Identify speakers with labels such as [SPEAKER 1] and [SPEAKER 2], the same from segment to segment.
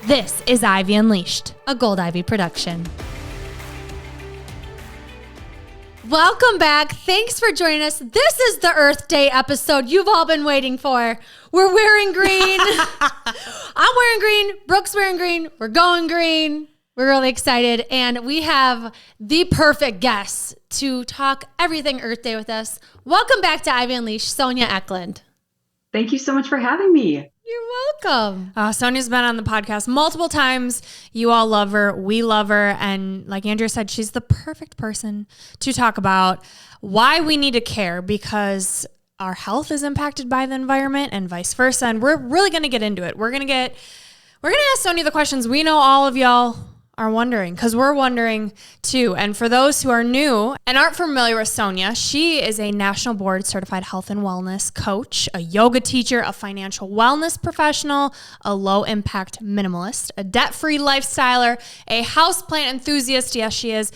[SPEAKER 1] This is Ivy Unleashed, a Gold Ivy production. Welcome back. Thanks for joining us. This is the Earth Day episode you've all been waiting for. We're wearing green. I'm wearing green. Brooke's wearing green. We're going green. We're really excited. And we have the perfect guest to talk everything Earth Day with us. Welcome back to Ivy Unleashed, Sonja Ecklund.
[SPEAKER 2] Thank you so much for having me.
[SPEAKER 1] You're welcome.
[SPEAKER 3] Sonja's been on the podcast multiple times. You all love her. We love her. And like Andrea said, she's the perfect person to talk about why we need to care, because our health is impacted by the environment and vice versa. And we're really going to get into it. We're going to ask Sonja the questions we know all of y'all are wondering, because we're wondering too. And for those who are new and aren't familiar with Sonja, she is a national board certified health and wellness coach, a yoga teacher, a financial wellness professional, a low impact minimalist, a debt-free lifestyler, a houseplant enthusiast. Yes, she is.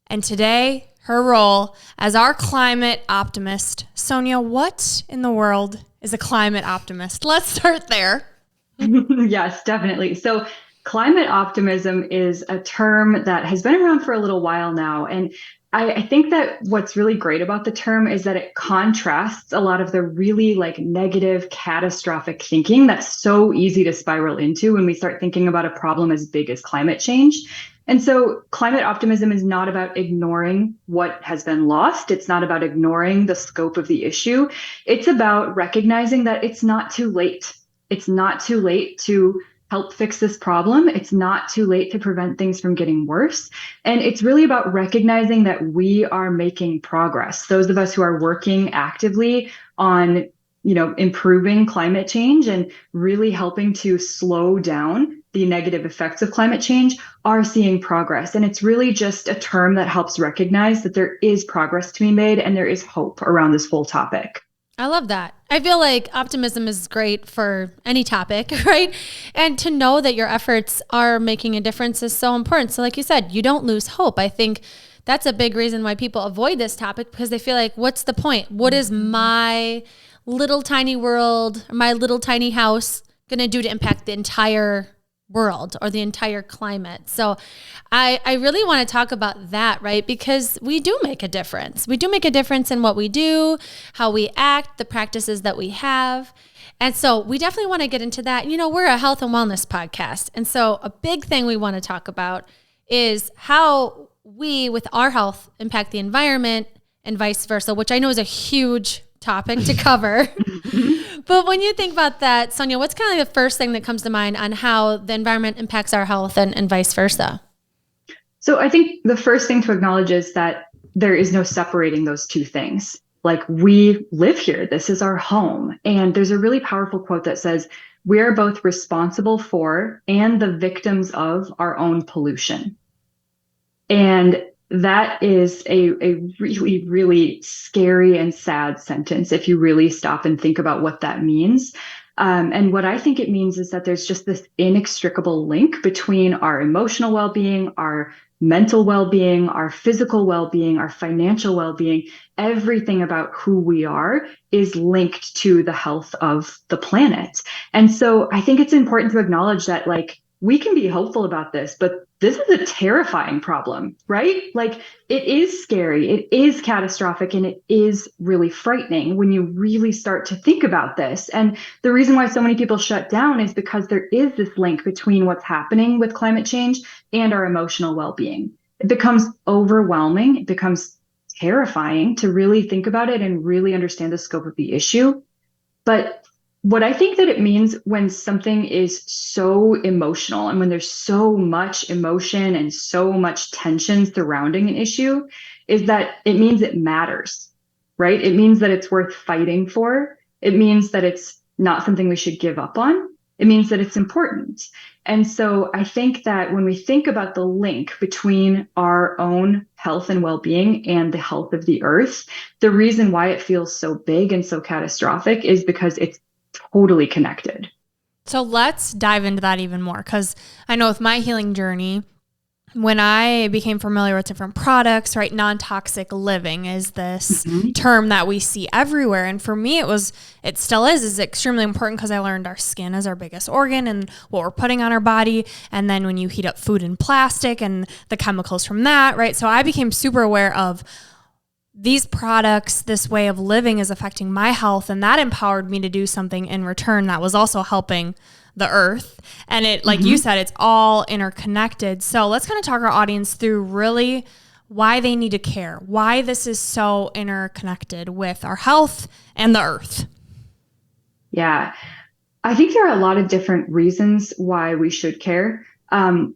[SPEAKER 3] And today, her role as our climate optimist. Sonja, what in the world is a climate optimist? Let's start there.
[SPEAKER 2] Yes, definitely. So climate optimism is a term that has been around for a little while now. And I think that what's really great about the term is that it contrasts a lot of the really negative, catastrophic thinking that's so easy to spiral into when we start thinking about a problem as big as climate change. And so climate optimism is not about ignoring what has been lost. It's not about ignoring the scope of the issue. It's about recognizing that it's not too late. It's not too late to help fix this problem. It's not too late to prevent things from getting worse. And it's really about recognizing that we are making progress. Those of us who are working actively on, improving climate change and really helping to slow down the negative effects of climate change are seeing progress. And it's really just a term that helps recognize that there is progress to be made and there is hope around this whole topic.
[SPEAKER 1] I love that. I feel like optimism is great for any topic, right? And to know that your efforts are making a difference is so important. So like you said, you don't lose hope. I think that's a big reason why people avoid this topic, because they feel like, what's the point? What is my little tiny world, my little tiny house going to do to impact the entire world or the entire climate? So I really want to talk about that, right? Because we do make a difference. We do make a difference in what we do, how we act, the practices that we have. And so we definitely want to get into that. We're a health and wellness podcast. And so a big thing we want to talk about is how we, with our health, impact the environment and vice versa, which I know is a huge topic to cover. But when you think about that, Sonja, what's kind of the first thing that comes to mind on how the environment impacts our health and vice versa?
[SPEAKER 2] So I think the first thing to acknowledge is that there is no separating those two things. We live here. This is our home. And there's a really powerful quote that says, we are both responsible for and the victims of our own pollution. And that is a really, really scary and sad sentence if you really stop and think about what that means. And what I think it means is that there's just this inextricable link between our emotional well-being, our mental well-being, our physical well-being, our financial well-being. Everything about who we are is linked to the health of the planet. And so I think it's important to acknowledge that we can be hopeful about this, but this is a terrifying problem, right? It is scary, it is catastrophic, and it is really frightening when you really start to think about this. And the reason why so many people shut down is because there is this link between what's happening with climate change and our emotional well-being. It becomes overwhelming, it becomes terrifying to really think about it and really understand the scope of the issue. But what I think that it means when something is so emotional and when there's so much emotion and so much tension surrounding an issue is that it means it matters, right? It means that it's worth fighting for. It means that it's not something we should give up on. It means that it's important. And so I think that when we think about the link between our own health and well-being and the health of the earth, the reason why it feels so big and so catastrophic is because it's totally connected.
[SPEAKER 3] So let's dive into that even more, because I know with my healing journey, when I became familiar with different products, right, non-toxic living is this term that we see everywhere. And for me, it still is extremely important because I learned our skin is our biggest organ and what we're putting on our body. And then when you heat up food in plastic and the chemicals from that, right? So I became super aware of these products, this way of living is affecting my health. And that empowered me to do something in return that was also helping the earth. And it, like you said, it's all interconnected. So let's kind of talk our audience through really why they need to care, why this is so interconnected with our health and the earth.
[SPEAKER 2] Yeah, I think there are a lot of different reasons why we should care. And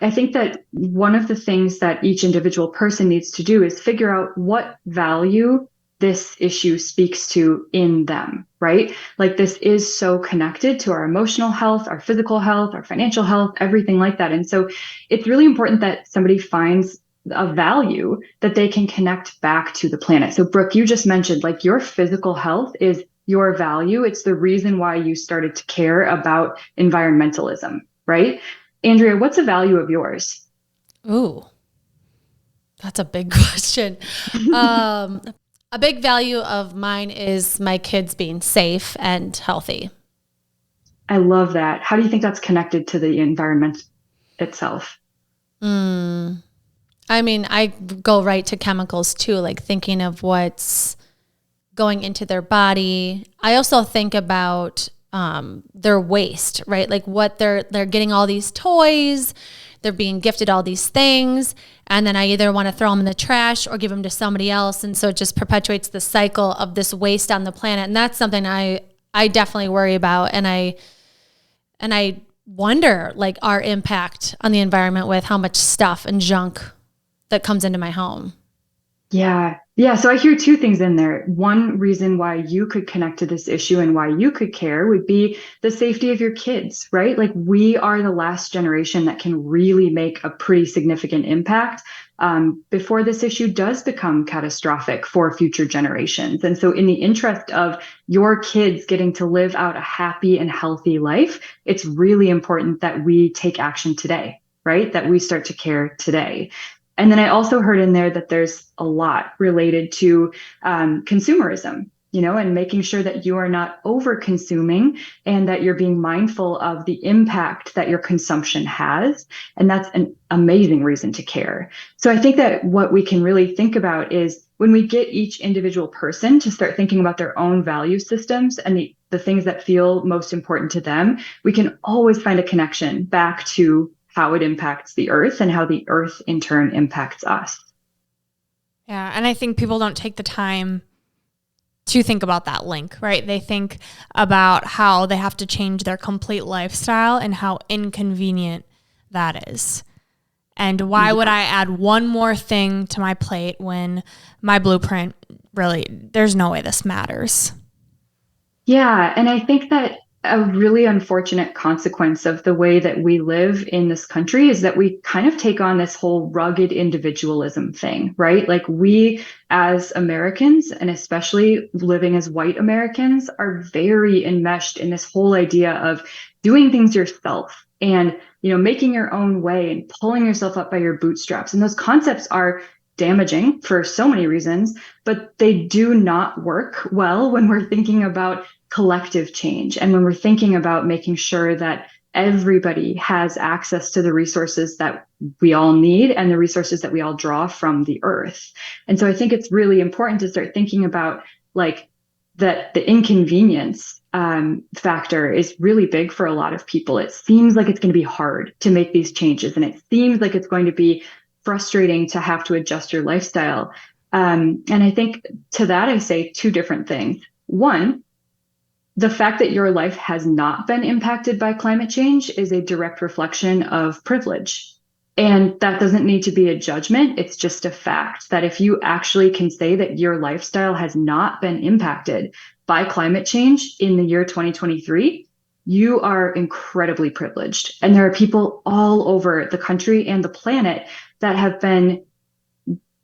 [SPEAKER 2] I think that one of the things that each individual person needs to do is figure out what value this issue speaks to in them, right? Like this is so connected to our emotional health, our physical health, our financial health, everything like that. And so it's really important that somebody finds a value that they can connect back to the planet. So Brooke, you just mentioned like your physical health is your value. It's the reason why you started to care about environmentalism, right? Andrea, what's a value of yours?
[SPEAKER 1] Ooh, that's a big question. A big value of mine is my kids being safe and healthy.
[SPEAKER 2] I love that. How do you think that's connected to the environment itself?
[SPEAKER 1] I mean, I go right to chemicals too, like thinking of what's going into their body. I also think about their waste, right? Like what they're getting all these toys, they're being gifted all these things, and then I either want to throw them in the trash or give them to somebody else, and so it just perpetuates the cycle of this waste on the planet. And that's something I definitely worry about, and I wonder like our impact on the environment with how much stuff and junk that comes into my home.
[SPEAKER 2] Yeah. Yeah. So I hear two things in there. One reason why you could connect to this issue and why you could care would be the safety of your kids, right? Like we are the last generation that can really make a pretty significant impact before this issue does become catastrophic for future generations. And so in the interest of your kids getting to live out a happy and healthy life, it's really important that we take action today, right? That we start to care today. And then I also heard in there that there's a lot related to consumerism, and making sure that you are not over consuming and that you're being mindful of the impact that your consumption has. And that's an amazing reason to care. So I think that what we can really think about is when we get each individual person to start thinking about their own value systems and the things that feel most important to them, we can always find a connection back to how it impacts the earth and how the earth in turn impacts us.
[SPEAKER 3] Yeah. And I think people don't take the time to think about that link, right? They think about how they have to change their complete lifestyle and how inconvenient that is. And why would I add one more thing to my plate when my blueprint really, there's no way this matters.
[SPEAKER 2] Yeah. And I think that a really unfortunate consequence of the way that we live in this country is that we kind of take on this whole rugged individualism thing, right? Like we as Americans, and especially living as white Americans, are very enmeshed in this whole idea of doing things yourself and, making your own way and pulling yourself up by your bootstraps. And those concepts are damaging for so many reasons, but they do not work well when we're thinking about collective change and when we're thinking about making sure that everybody has access to the resources that we all need and the resources that we all draw from the earth. And so I think it's really important to start thinking about like that the inconvenience factor is really big for a lot of people. It seems like it's going to be hard to make these changes, and it seems like it's going to be frustrating to have to adjust your lifestyle. And I think to that, I say two different things. One, the fact that your life has not been impacted by climate change is a direct reflection of privilege. And that doesn't need to be a judgment. It's just a fact that if you actually can say that your lifestyle has not been impacted by climate change in the year 2023, you are incredibly privileged. And there are people all over the country and the planet that have been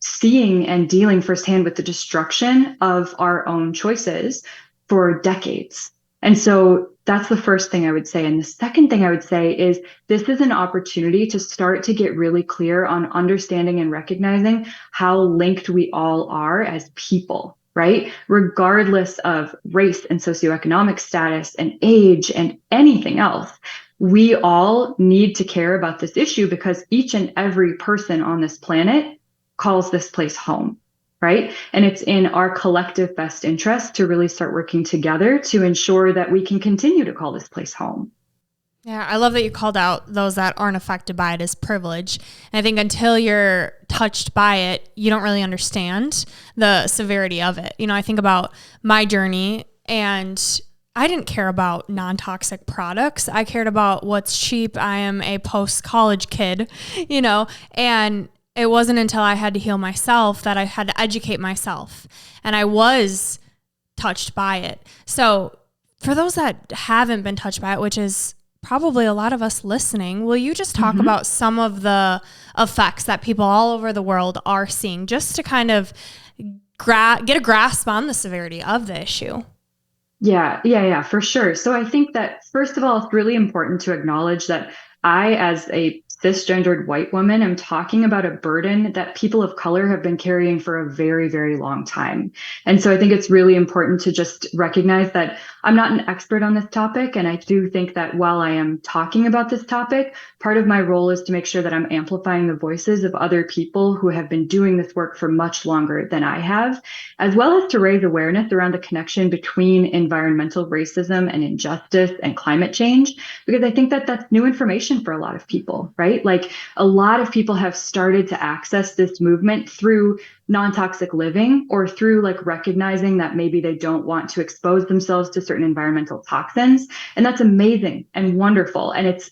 [SPEAKER 2] seeing and dealing firsthand with the destruction of our own choices for decades. And so That's the first thing I would say. And the second thing I would say is this is an opportunity to start to get really clear on understanding and recognizing how linked we all are as people, right? Regardless of race and socioeconomic status and age and anything else. We all need to care about this issue because each and every person on this planet calls this place home, right? And it's in our collective best interest to really start working together to ensure that we can continue to call this place home.
[SPEAKER 3] Yeah, I love that you called out those that aren't affected by it as privilege. And I think until you're touched by it, you don't really understand the severity of it. You know, I think about my journey, and I didn't care about non-toxic products. I cared about what's cheap. I am a post-college kid, you know, and it wasn't until I had to heal myself that I had to educate myself. And I was touched by it. So for those that haven't been touched by it, which is probably a lot of us listening, will you just talk about some of the effects that people all over the world are seeing, just to kind of get a grasp on the severity of the issue?
[SPEAKER 2] Yeah, for sure. So I think that, first of all, it's really important to acknowledge that I, as a cisgendered white woman, am talking about a burden that people of color have been carrying for a very, very long time. And so I think it's really important to just recognize that I'm not an expert on this topic. And I do think that while I am talking about this topic, part of my role is to make sure that I'm amplifying the voices of other people who have been doing this work for much longer than I have, as well as to raise awareness around the connection between environmental racism and injustice and climate change, because I think that that's new information for a lot of people, right? Like, a lot of people have started to access this movement through non-toxic living, or through like recognizing that maybe they don't want to expose themselves to certain environmental toxins. And that's amazing and wonderful. And it's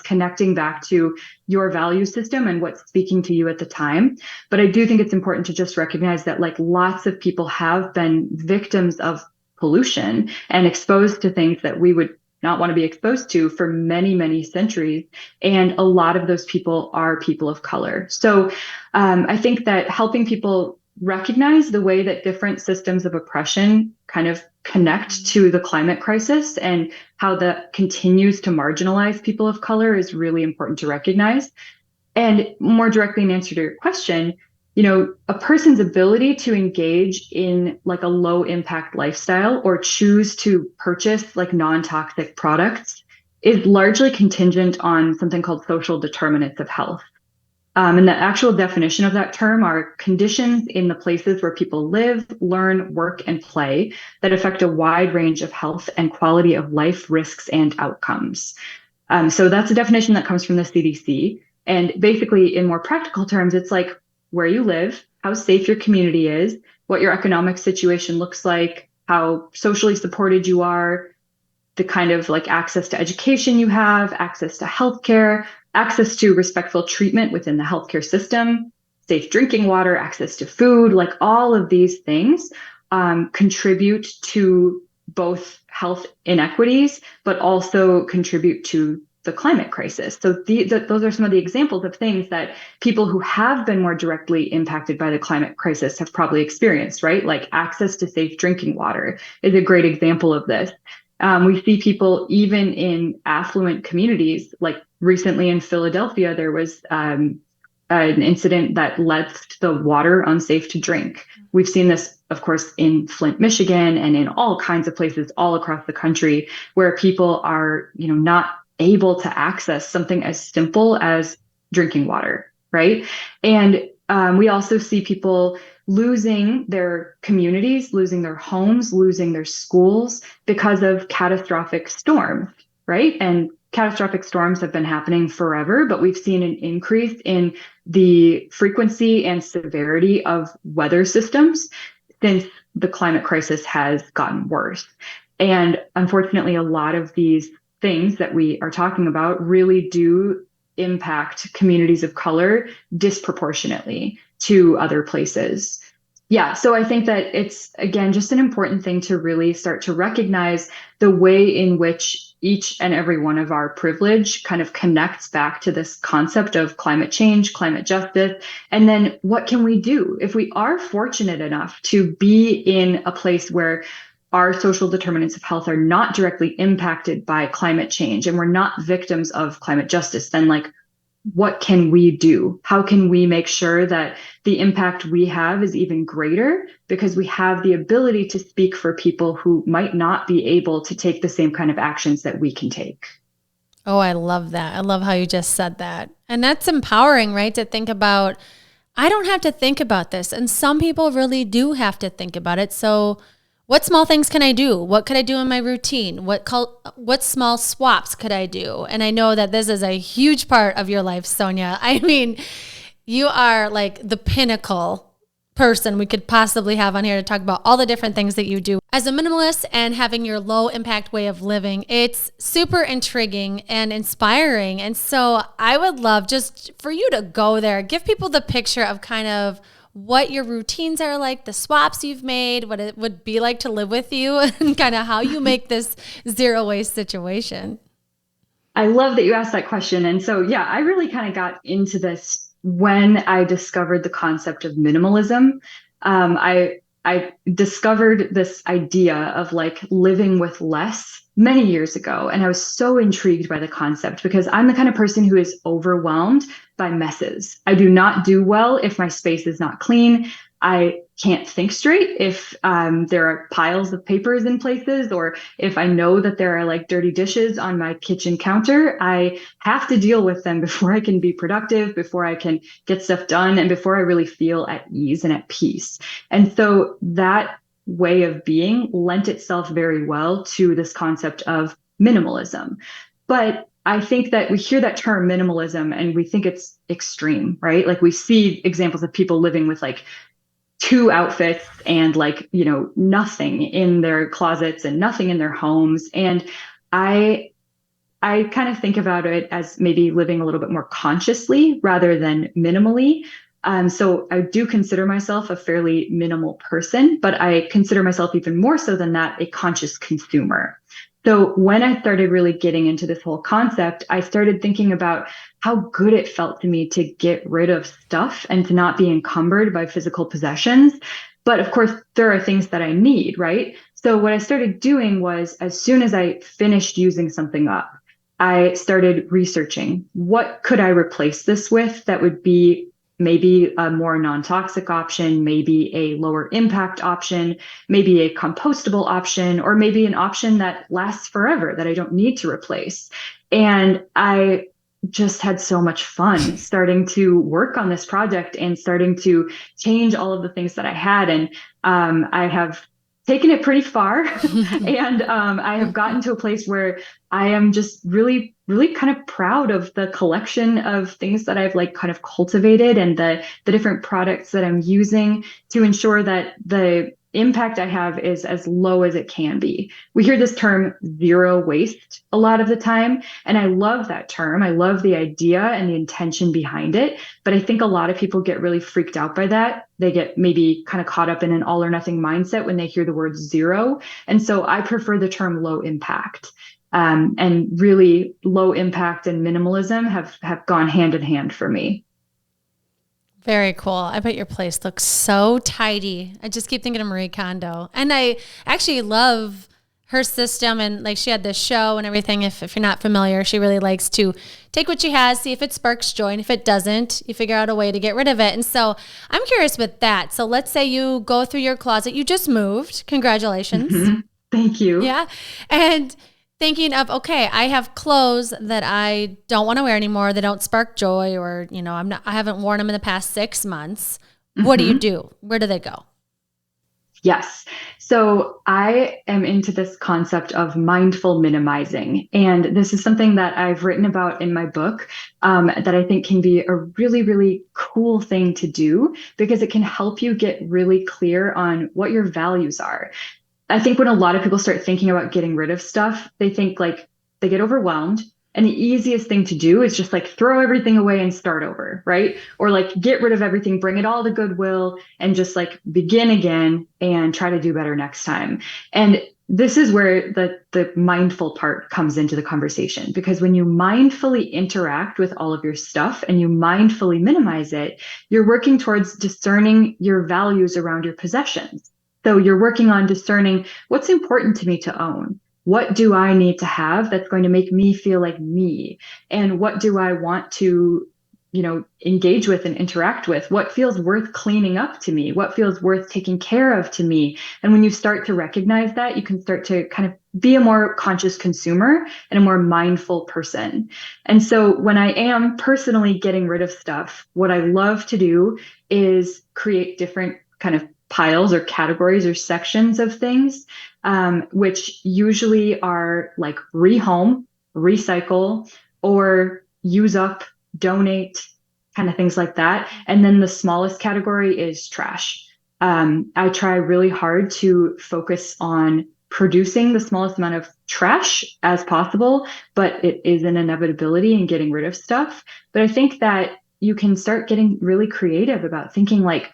[SPEAKER 2] connecting back to your value system and what's speaking to you at the time. But I do think it's important to just recognize that like lots of people have been victims of pollution and exposed to things that we would not want to be exposed to for many, many centuries. And a lot of those people are people of color. So I think that helping people recognize the way that different systems of oppression kind of connect to the climate crisis and how that continues to marginalize people of color is really important to recognize. And more directly in answer to your question, you know, a person's ability to engage in like a low impact lifestyle or choose to purchase like non-toxic products is largely contingent on something called social determinants of health. And the actual definition of that term are conditions in the places where people live, learn, work, and play that affect a wide range of health and quality of life risks and outcomes. So that's a definition that comes from the CDC. And basically, in more practical terms, it's like where you live, how safe your community is, what your economic situation looks like, how socially supported you are, the kind of like access to education you have, access to healthcare, access to respectful treatment within the healthcare system, safe drinking water, access to food, like all of these things contribute to both health inequities, but also contribute to the climate crisis. So those are some of the examples of things that people who have been more directly impacted by the climate crisis have probably experienced, right? Like access to safe drinking water is a great example of this. We see people even in affluent communities, like recently in Philadelphia, there was an incident that left the water unsafe to drink. We've seen this, of course, in Flint, Michigan, and in all kinds of places all across the country where people are, you know, not able to access something as simple as drinking water, right? And we also see people losing their communities, losing their homes, losing their schools because of catastrophic storms, right? And catastrophic storms have been happening forever, but we've seen an increase in the frequency and severity of weather systems since the climate crisis has gotten worse. And unfortunately, a lot of these things that we are talking about really do impact communities of color disproportionately to other places. Yeah, so I think that it's, again, just an important thing to really start to recognize the way in which each and every one of our privilege kind of connects back to this concept of climate change, climate justice, and then what can we do if we are fortunate enough to be in a place where our social determinants of health are not directly impacted by climate change and we're not victims of climate justice, then like, what can we do? How can we make sure that the impact we have is even greater because we have the ability to speak for people who might not be able to take the same kind of actions that we can take?
[SPEAKER 1] Oh, I love that. I love how you just said that. And that's empowering, right? To think about, I don't have to think about this. And some people really do have to think about it. So what small things can I do? What could I do in my routine? What small swaps could I do? And I know that this is a huge part of your life, Sonja. I mean, you are like the pinnacle person we could possibly have on here to talk about all the different things that you do as a minimalist and having your low impact way of living. It's super intriguing and inspiring. And so I would love just for you to go there, give people the picture of kind of what your routines are like, the swaps you've made, what it would be like to live with you, and kind of how you make this zero waste situation.
[SPEAKER 2] I love that you asked that question. And so, yeah, I really kind of got into this when I discovered the concept of minimalism. I discovered this idea of like living with less many years ago. And I was so intrigued by the concept because I'm the kind of person who is overwhelmed by messes. I do not do well if my space is not clean. I can't think straight if there are piles of papers in places, or if I know that there are like dirty dishes on my kitchen counter. I have to deal with them before I can be productive, before I can get stuff done, and before I really feel at ease and at peace. And so that way of being lent itself very well to this concept of minimalism. But I think that we hear that term minimalism and we think it's extreme, right? Like we see examples of people living with like 2 outfits and like, you know, nothing in their closets and nothing in their homes. And I kind of think about it as maybe living a little bit more consciously rather than minimally. So I do consider myself a fairly minimal person, but I consider myself even more so than that, a conscious consumer. So when I started really getting into this whole concept, I started thinking about how good it felt to me to get rid of stuff and to not be encumbered by physical possessions. But of course, there are things that I need, right? So what I started doing was as soon as I finished using something up, I started researching what could I replace this with that would be maybe a more non-toxic option, maybe a lower impact option, maybe a compostable option, or maybe an option that lasts forever that I don't need to replace. And I just had so much fun starting to work on this project and starting to change all of the things that I had. And I have taken it pretty far. And I have gotten to a place where I am just really, really kind of proud of the collection of things that I've like kind of cultivated and the different products that I'm using to ensure that the impact I have is as low as it can be. We hear this term zero waste a lot of the time, and I love that term. I love the idea and the intention behind it, but I think a lot of people get really freaked out by that. They get maybe kind of caught up in an all or nothing mindset when they hear the word zero. And so I prefer the term low impact. And really low impact and minimalism have gone hand in hand for me.
[SPEAKER 1] Very cool. I bet your place looks so tidy. I just keep thinking of Marie Kondo. And I actually love her system. And like she had this show and everything. If you're not familiar, she really likes to take what she has, see if it sparks joy. And if it doesn't, you figure out a way to get rid of it. And so I'm curious with that. So let's say you go through your closet. You just moved. Congratulations.
[SPEAKER 2] Mm-hmm. Thank you.
[SPEAKER 1] Yeah. And thinking of, okay, I have clothes that I don't want to wear anymore. They don't spark joy, or, you know, I haven't worn them in the past 6 months. What do you do? Where do they go?
[SPEAKER 2] Yes. So I am into this concept of mindful minimizing. And this is something that I've written about in my book that I think can be a really, really cool thing to do because it can help you get really clear on what your values are. I think when a lot of people start thinking about getting rid of stuff, they think like they get overwhelmed. And the easiest thing to do is just like throw everything away and start over, right? Or like get rid of everything, bring it all to Goodwill and just like begin again and try to do better next time. And this is where the mindful part comes into the conversation, because when you mindfully interact with all of your stuff and you mindfully minimize it, you're working towards discerning your values around your possessions. So you're working on discerning what's important to me to own. What do I need to have that's going to make me feel like me? And what do I want to, engage with and interact with? What feels worth cleaning up to me? What feels worth taking care of to me? And when you start to recognize that, you can start to kind of be a more conscious consumer and a more mindful person. And so when I am personally getting rid of stuff, what I love to do is create different kind of piles or categories or sections of things, which usually are like rehome, recycle, or use up, donate, kind of things like that. And then the smallest category is trash. I try really hard to focus on producing the smallest amount of trash as possible, but it is an inevitability in getting rid of stuff. But I think that you can start getting really creative about thinking like,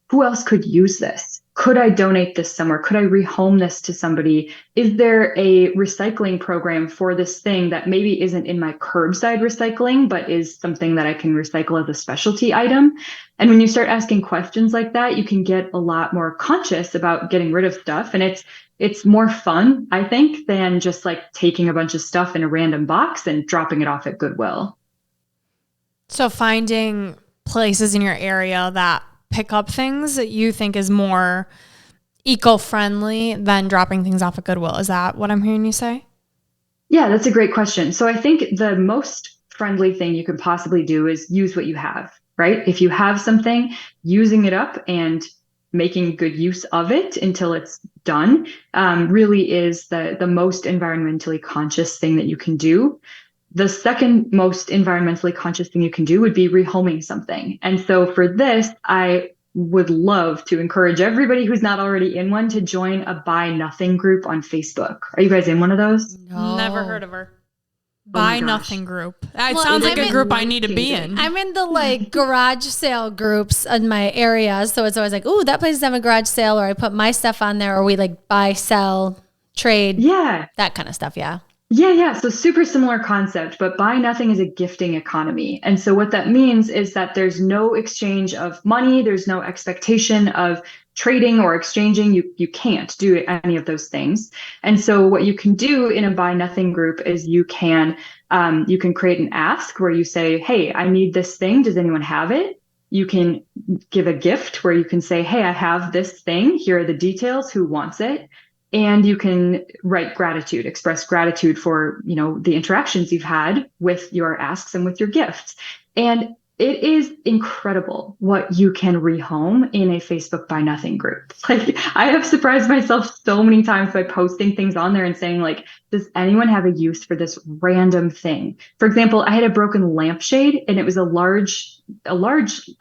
[SPEAKER 2] who else could use this? Could I donate this somewhere? Could I rehome this to somebody? Is there a recycling program for this thing that maybe isn't in my curbside recycling, but is something that I can recycle as a specialty item? And when you start asking questions like that, you can get a lot more conscious about getting rid of stuff. And it's more fun, I think, than just like taking a bunch of stuff in a random box and dropping it off at Goodwill.
[SPEAKER 3] So finding places in your area that pick up things that you think is more eco-friendly than dropping things off at Goodwill. Is that what I'm hearing you say?
[SPEAKER 2] Yeah, that's a great question. So I think the most friendly thing you can possibly do is use what you have, right? If you have something, using it up and making good use of it until it's done really is the most environmentally conscious thing that you can do. The second most environmentally conscious thing you can do would be rehoming something. And so for this, I would love to encourage everybody who's not already in one to join a Buy Nothing group on Facebook. Are you guys in one of those?
[SPEAKER 3] No. Never heard of her.
[SPEAKER 2] Oh my
[SPEAKER 3] Buy
[SPEAKER 2] gosh.
[SPEAKER 3] Nothing group. It sounds like a group I need to be in.
[SPEAKER 1] I'm in the like garage sale groups in my area. So it's always like, ooh, that place is having a garage sale, or I put my stuff on there, or we like buy, sell, trade.
[SPEAKER 2] Yeah.
[SPEAKER 1] That kind of stuff. Yeah.
[SPEAKER 2] Yeah. So super similar concept, but Buy Nothing is a gifting economy. And so what that means is that there's no exchange of money. There's no expectation of trading or exchanging. You can't do any of those things. And so what you can do in a Buy Nothing group is you can create an ask where you say, hey, I need this thing. Does anyone have it? You can give a gift where you can say, hey, I have this thing. Here are the details. Who wants it? And you can write gratitude, express gratitude for, the interactions you've had with your asks and with your gifts. And it is incredible what you can rehome in a Facebook Buy Nothing group. Like, I have surprised myself so many times by posting things on there and saying, like, does anyone have a use for this random thing? For example, I had a broken lampshade, and it was a large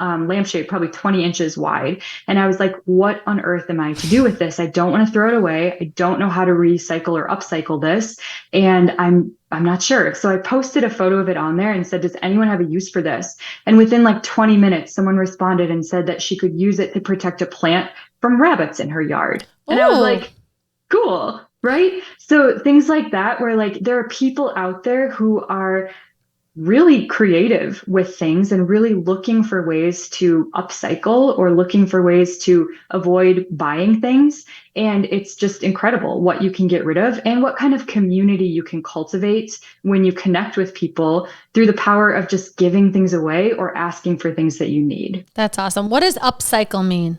[SPEAKER 2] lampshade, probably 20 inches wide. And I was like, what on earth am I to do with this? I don't want to throw it away. I don't know how to recycle or upcycle this. And I'm not sure. So I posted a photo of it on there and said, does anyone have a use for this? And within like 20 minutes, someone responded and said that she could use it to protect a plant from rabbits in her yard. And I was like, cool, right? So things like that, where like there are people out there who are really creative with things and really looking for ways to upcycle or looking for ways to avoid buying things. And it's just incredible what you can get rid of and what kind of community you can cultivate when you connect with people through the power of just giving things away or asking for things that you need.
[SPEAKER 1] That's awesome. What does upcycle mean?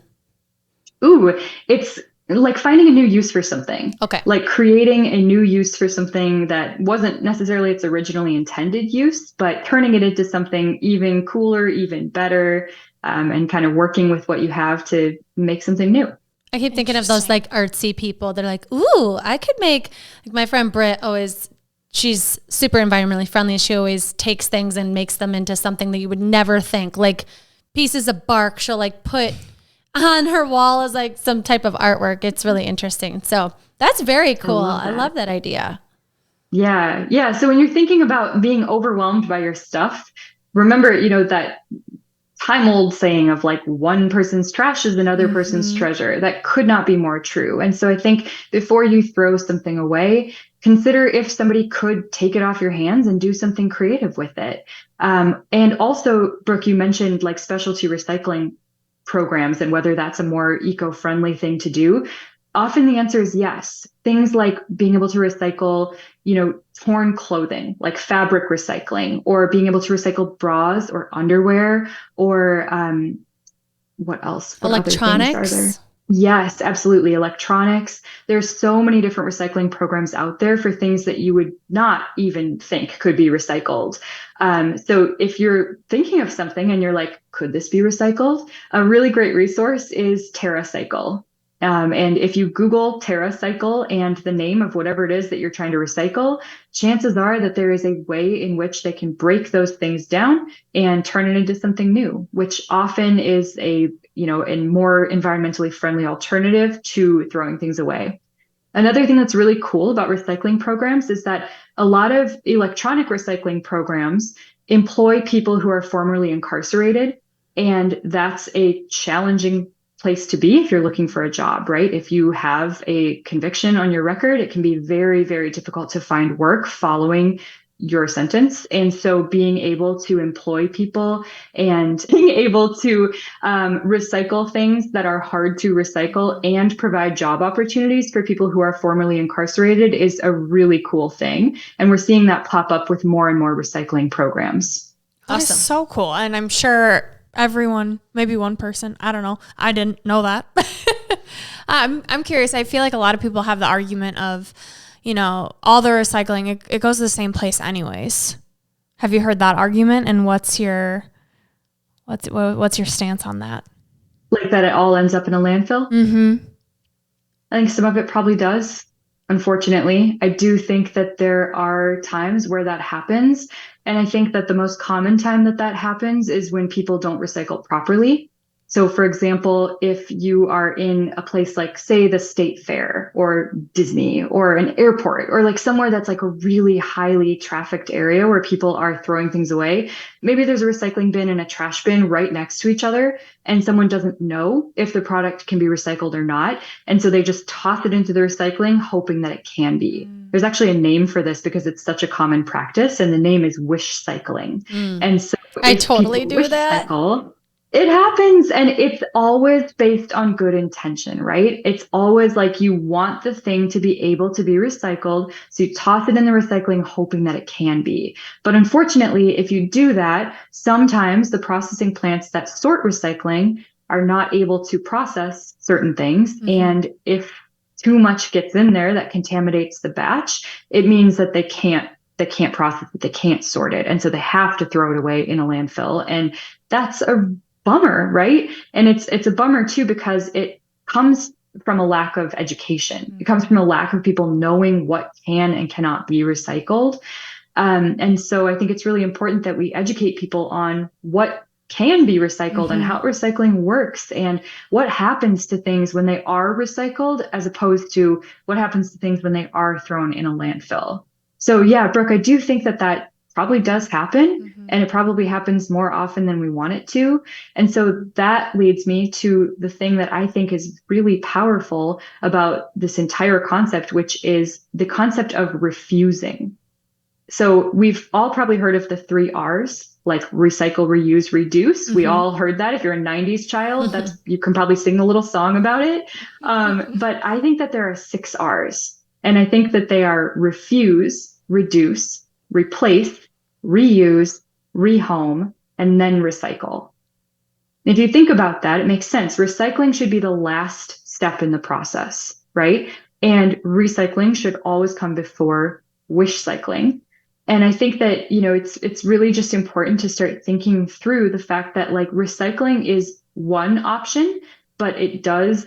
[SPEAKER 2] Ooh, it's like finding a new use for something.
[SPEAKER 1] Okay.
[SPEAKER 2] Like creating a new use for something that wasn't necessarily its originally intended use, but turning it into something even cooler, even better, and kind of working with what you have to make something new.
[SPEAKER 1] I keep thinking of those like artsy people. They're like, ooh, I could make, like my friend Britt she's super environmentally friendly. She always takes things and makes them into something that you would never think, like pieces of bark she'll like put on her wall as like some type of artwork. It's really interesting. So that's very cool. I love that idea.
[SPEAKER 2] Yeah. Yeah. So when you're thinking about being overwhelmed by your stuff, remember, that time old saying of like one person's trash is another person's treasure. That could not be more true. And so I think before you throw something away, consider if somebody could take it off your hands and do something creative with it. And also, Brooke, you mentioned like specialty recycling. programs and whether that's a more eco-friendly thing to do, often the answer is yes. Things like being able to recycle, torn clothing, like fabric recycling, or being able to recycle bras or underwear, or what else? What other things are there?
[SPEAKER 1] Electronics.
[SPEAKER 2] Yes, absolutely. Electronics. There's so many different recycling programs out there for things that you would not even think could be recycled. So if you're thinking of something and you're like, could this be recycled? A really great resource is TerraCycle. And if you Google TerraCycle and the name of whatever it is that you're trying to recycle, chances are that there is a way in which they can break those things down and turn it into something new, which often is a more environmentally friendly alternative to throwing things away. Another thing that's really cool about recycling programs is that a lot of electronic recycling programs employ people who are formerly incarcerated, and that's a challenging place to be if you're looking for a job, right? If you have a conviction on your record, it can be very, very difficult to find work following your sentence. And so being able to employ people and being able to recycle things that are hard to recycle and provide job opportunities for people who are formerly incarcerated is a really cool thing. And we're seeing that pop up with more and more recycling programs.
[SPEAKER 3] That is so cool. And I'm sure everyone, maybe one person, I don't know. I didn't know that. I'm curious. I feel like a lot of people have the argument of, all the recycling, it goes to the same place anyways. Have you heard that argument? And what's your stance on that?
[SPEAKER 2] Like that it all ends up in a landfill?
[SPEAKER 3] Mm-hmm.
[SPEAKER 2] I think some of it probably does. Unfortunately, I do think that there are times where that happens. And I think that the most common time that happens is when people don't recycle properly. So for example, if you are in a place like, say, the State Fair or Disney or an airport or like somewhere that's like a really highly trafficked area where people are throwing things away, maybe there's a recycling bin and a trash bin right next to each other, and someone doesn't know if the product can be recycled or not. And so they just toss it into the recycling, hoping that it can be. There's actually a name for this because it's such a common practice, and the name is wish cycling. And so
[SPEAKER 1] I totally do that.
[SPEAKER 2] It happens, and it's always based on good intention, right? It's always like you want the thing to be able to be recycled, so you toss it in the recycling hoping that it can be. But unfortunately, if you do that, sometimes the processing plants that sort recycling are not able to process certain things. Mm-hmm. And if too much gets in there that contaminates the batch, it means that they can't process it, they can't sort it. And so they have to throw it away in a landfill. And that's a bummer, right? And it's a bummer too, because it comes from a lack of education. Mm-hmm. It comes from a lack of people knowing what can and cannot be recycled. And so I think it's really important that we educate people on what can be recycled, mm-hmm. and how recycling works and what happens to things when they are recycled, as opposed to what happens to things when they are thrown in a landfill. So yeah, Brooke, I do think that probably does happen, mm-hmm. and it probably happens more often than we want it to. And so that leads me to the thing that I think is really powerful about this entire concept, which is the concept of refusing. So we've all probably heard of the 3 R's, like recycle, reuse, reduce. Mm-hmm. We all heard that. If you're a 90s child, mm-hmm. You can probably sing a little song about it. But I think that there are 6 R's, and I think that they are refuse, reduce, replace, reuse, rehome, and then recycle. If you think about that, it makes sense. Recycling should be the last step in the process, right? And recycling should always come before wish cycling. And I think that, it's really just important to start thinking through the fact that like recycling is one option, but it does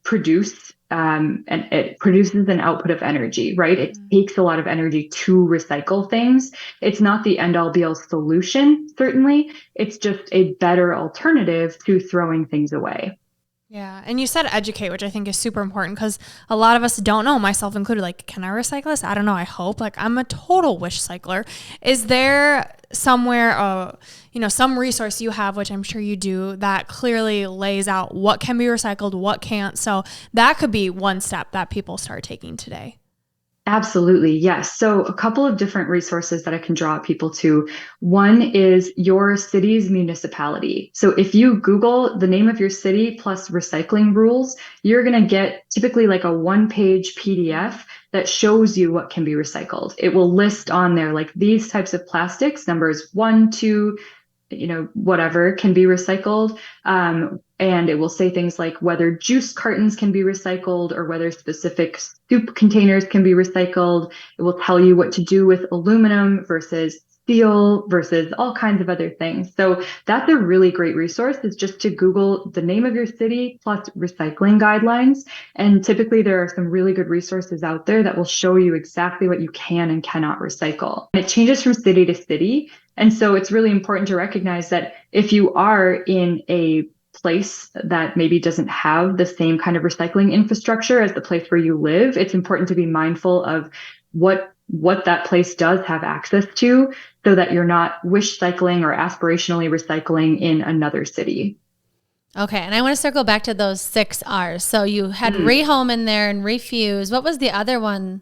[SPEAKER 2] produce and it produces an output of energy, right? It takes a lot of energy to recycle things. It's not the end all be all solution, certainly. It's just a better alternative to throwing things away.
[SPEAKER 3] Yeah. And you said educate, which I think is super important because a lot of us don't know, myself included, like, can I recycle this? I don't know. I hope. Like, I'm a total wish cycler. Is there somewhere, some resource you have, which I'm sure you do, that clearly lays out what can be recycled, what can't? So that could be one step that people start taking today.
[SPEAKER 2] Absolutely, yes. So, a couple of different resources that I can draw people to. One is your city's municipality. So, if you Google the name of your city plus recycling rules, you're going to get typically like a one-page PDF that shows you what can be recycled. It will list on there like these types of plastics, numbers one, two, whatever can be recycled. And it will say things like whether juice cartons can be recycled or whether specific soup containers can be recycled. It will tell you what to do with aluminum versus steel versus all kinds of other things. So that's a really great resource, is just to Google the name of your city plus recycling guidelines. And typically there are some really good resources out there that will show you exactly what you can and cannot recycle. And it changes from city to city. And so it's really important to recognize that if you are in a place that maybe doesn't have the same kind of recycling infrastructure as the place where you live, it's important to be mindful of what that place does have access to, so that you're not wish cycling or aspirationally recycling in another city.
[SPEAKER 1] Okay, and I want to circle back to those 6 R's. So you had rehome in there and refuse. What was the other one?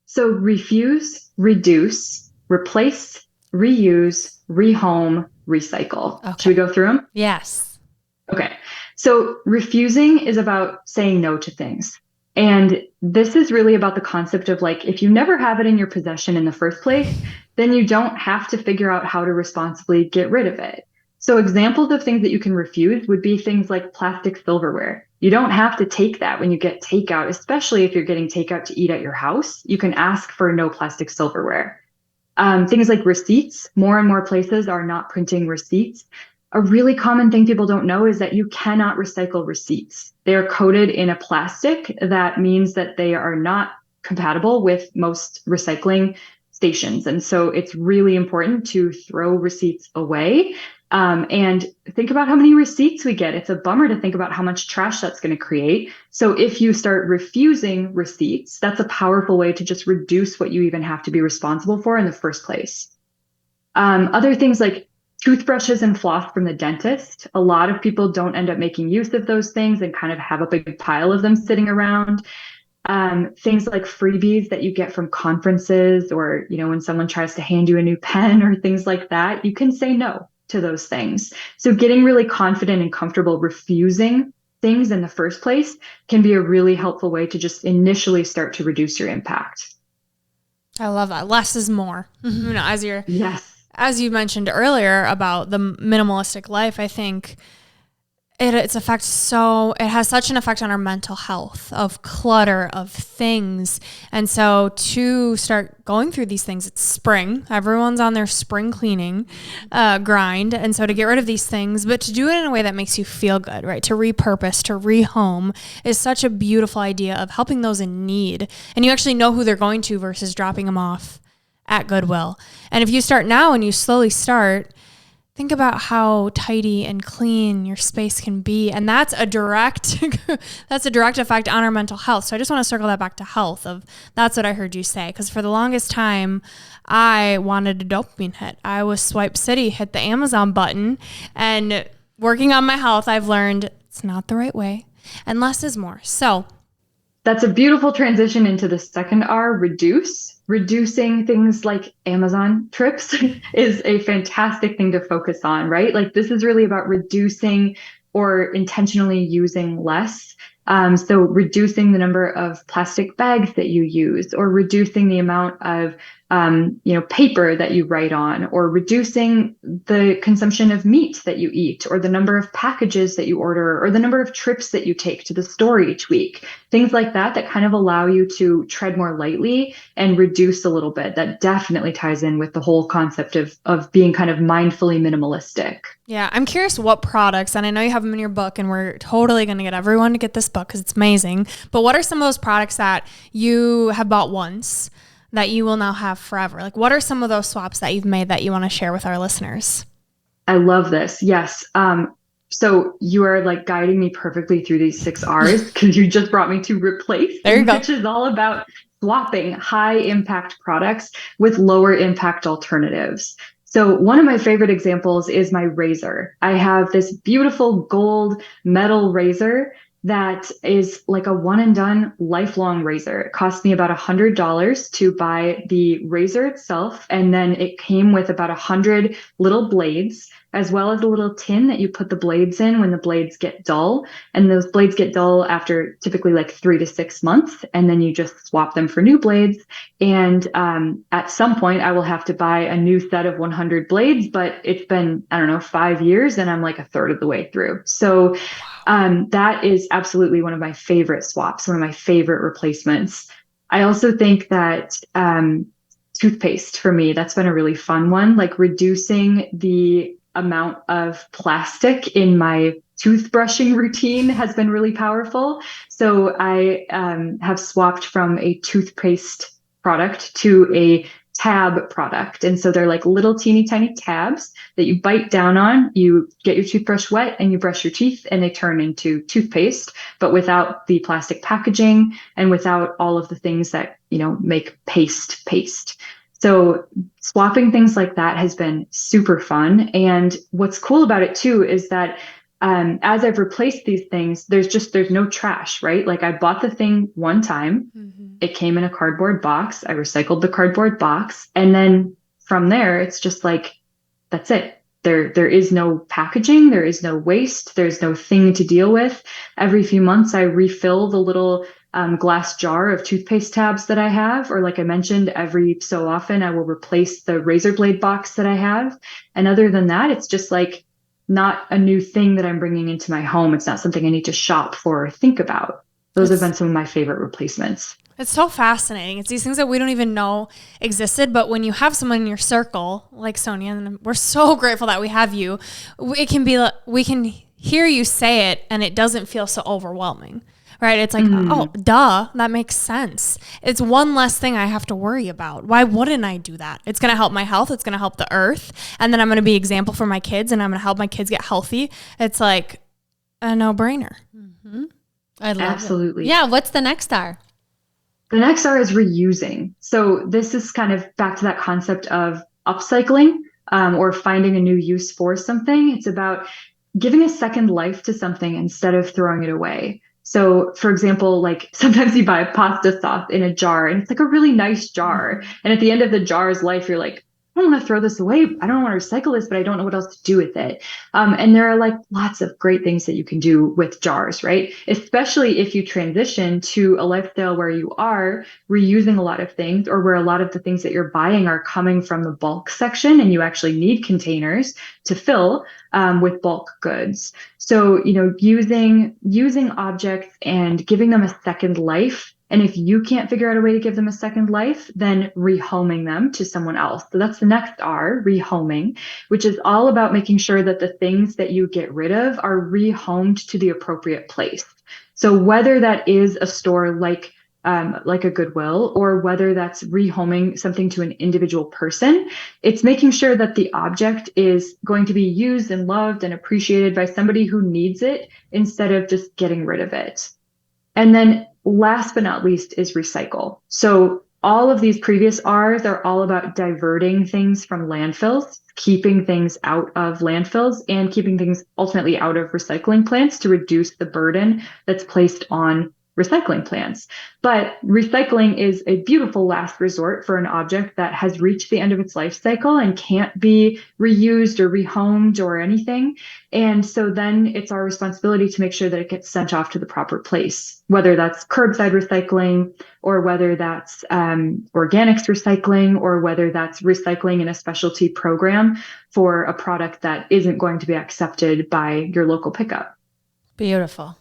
[SPEAKER 2] So refuse, reduce, replace, reuse, rehome, recycle.
[SPEAKER 1] Okay.
[SPEAKER 2] Should we go through them?
[SPEAKER 1] Yes.
[SPEAKER 2] Okay. So refusing is about saying no to things. And this is really about the concept of like, if you never have it in your possession in the first place, then you don't have to figure out how to responsibly get rid of it. So examples of things that you can refuse would be things like plastic silverware. You don't have to take that when you get takeout, especially if you're getting takeout to eat at your house. You can ask for no plastic silverware. Things like receipts. More and more places are not printing receipts. A really common thing people don't know is that you cannot recycle receipts. They are coated in a plastic that means that they are not compatible with most recycling stations. And so it's really important to throw receipts away. And think about how many receipts we get. It's a bummer to think about how much trash that's going to create. So if you start refusing receipts, that's a powerful way to just reduce what you even have to be responsible for in the first place. Other things like toothbrushes and floss from the dentist. A lot of people don't end up making use of those things and kind of have a big pile of them sitting around. Things like freebies that you get from conferences, or, when someone tries to hand you a new pen or things like that, you can say no to those things. So getting really confident and comfortable refusing things in the first place can be a really helpful way to just initially start to reduce your impact.
[SPEAKER 3] I love that. Less is more.
[SPEAKER 2] Yes.
[SPEAKER 3] As you mentioned earlier about the minimalistic life, I think it has such an effect on our mental health, of clutter, of things. And so to start going through these things, it's spring. Everyone's on their spring cleaning grind. And so to get rid of these things, but to do it in a way that makes you feel good, right? To repurpose, to rehome is such a beautiful idea of helping those in need. And you actually know who they're going to versus dropping them off at Goodwill. And if you start now and you slowly start, think about how tidy and clean your space can be. And that's a direct effect on our mental health. So I just want to circle that back to health. That's what I heard you say. Because for the longest time, I wanted a dopamine hit. I was swipe city, hit the Amazon button. And working on my health, I've learned it's not the right way. And less is more. So
[SPEAKER 2] that's a beautiful transition into the second R, reduce. Reducing things like Amazon trips is a fantastic thing to focus on, right? Like, this is really about reducing or intentionally using less. So reducing the number of plastic bags that you use, or reducing the amount of paper that you write on, or reducing the consumption of meat that you eat, or the number of packages that you order, or the number of trips that you take to the store each week. Things like that kind of allow you to tread more lightly and reduce a little bit. That definitely ties in with the whole concept of being kind of mindfully minimalistic.
[SPEAKER 3] Yeah, I'm curious what products, and I know you have them in your book, and we're totally going to get everyone to get this book because it's amazing. But what are some of those products that you have bought once that you will now have forever? Like, what are some of those swaps that you've made that you want to share with our listeners?
[SPEAKER 2] I love this. Yes. So you are like guiding me perfectly through these 6 R's, because you just brought me to replace,
[SPEAKER 3] there you go.
[SPEAKER 2] Which is all about swapping high impact products with lower impact alternatives. So one of my favorite examples is my razor. I have this beautiful gold metal razor that is like a one and done lifelong razor. It cost me about $100 to buy the razor itself. And then it came with about 100 little blades, as well as a little tin that you put the blades in when the blades get dull. And those blades get dull after typically like 3 to 6 months. And then you just swap them for new blades. And at some point, I will have to buy a new set of 100 blades, but it's been, I don't know, 5 years, and I'm like a third of the way through. So that is absolutely one of my favorite swaps, one of my favorite replacements. I also think that toothpaste for me, that's been a really fun one, like reducing the amount of plastic in my toothbrushing routine has been really powerful. So I have swapped from a toothpaste product to a tab product. And so they're like little teeny tiny tabs that you bite down on, you get your toothbrush wet and you brush your teeth and they turn into toothpaste, but without the plastic packaging and without all of the things that, make paste. So swapping things like that has been super fun. And what's cool about it too is that as I've replaced these things, there's no trash, right? Like I bought the thing one time. It came in a cardboard box. I recycled the cardboard box. And then from there, it's just like, that's it. There is no packaging. There is no waste. There's no thing to deal with. Every few months, I refill the little glass jar of toothpaste tabs that I have. Or like I mentioned, every so often, I will replace the razor blade box that I have. And other than that, it's just like not a new thing that I'm bringing into my home. It's not something I need to shop for or think about. Those have been some of my favorite replacements.
[SPEAKER 3] It's so fascinating. It's these things that we don't even know existed, but when you have someone in your circle, like Sonja, and we're so grateful that we have you, it can be, we can hear you say it and it doesn't feel so overwhelming, right? It's like, oh, duh, that makes sense. It's one less thing I have to worry about. Why wouldn't I do that? It's going to help my health. It's going to help the earth. And then I'm going to be an example for my kids and I'm going to help my kids get healthy. It's like a no-brainer.
[SPEAKER 1] Mm-hmm. I love
[SPEAKER 2] Absolutely.
[SPEAKER 1] it. Yeah. What's the next R?
[SPEAKER 2] The next R is reusing. So this is kind of back to that concept of upcycling or finding a new use for something. It's about giving a second life to something instead of throwing it away. So for example, like sometimes you buy pasta sauce in a jar and it's like a really nice jar. And at the end of the jar's life, you're like, I don't want to throw this away. I don't want to recycle this, but I don't know what else to do with it. And there are like lots of great things that you can do with jars, right? Especially if you transition to a lifestyle where you are reusing a lot of things or where a lot of the things that you're buying are coming from the bulk section and you actually need containers to fill with bulk goods. So, using objects and giving them a second life. And if you can't figure out a way to give them a second life, then rehoming them to someone else. So that's the next R, rehoming, which is all about making sure that the things that you get rid of are rehomed to the appropriate place. So whether that is a store like a Goodwill, or whether that's rehoming something to an individual person, it's making sure that the object is going to be used and loved and appreciated by somebody who needs it instead of just getting rid of it. And then last but not least is recycle. So all of these previous R's are all about diverting things from landfills, keeping things out of landfills, and keeping things ultimately out of recycling plants to reduce the burden that's placed on recycling plants. But recycling is a beautiful last resort for an object that has reached the end of its life cycle and can't be reused or rehomed or anything. And so then it's our responsibility to make sure that it gets sent off to the proper place, whether that's curbside recycling or whether that's organics recycling or whether that's recycling in a specialty program for a product that isn't going to be accepted by your local pickup.
[SPEAKER 1] Beautiful.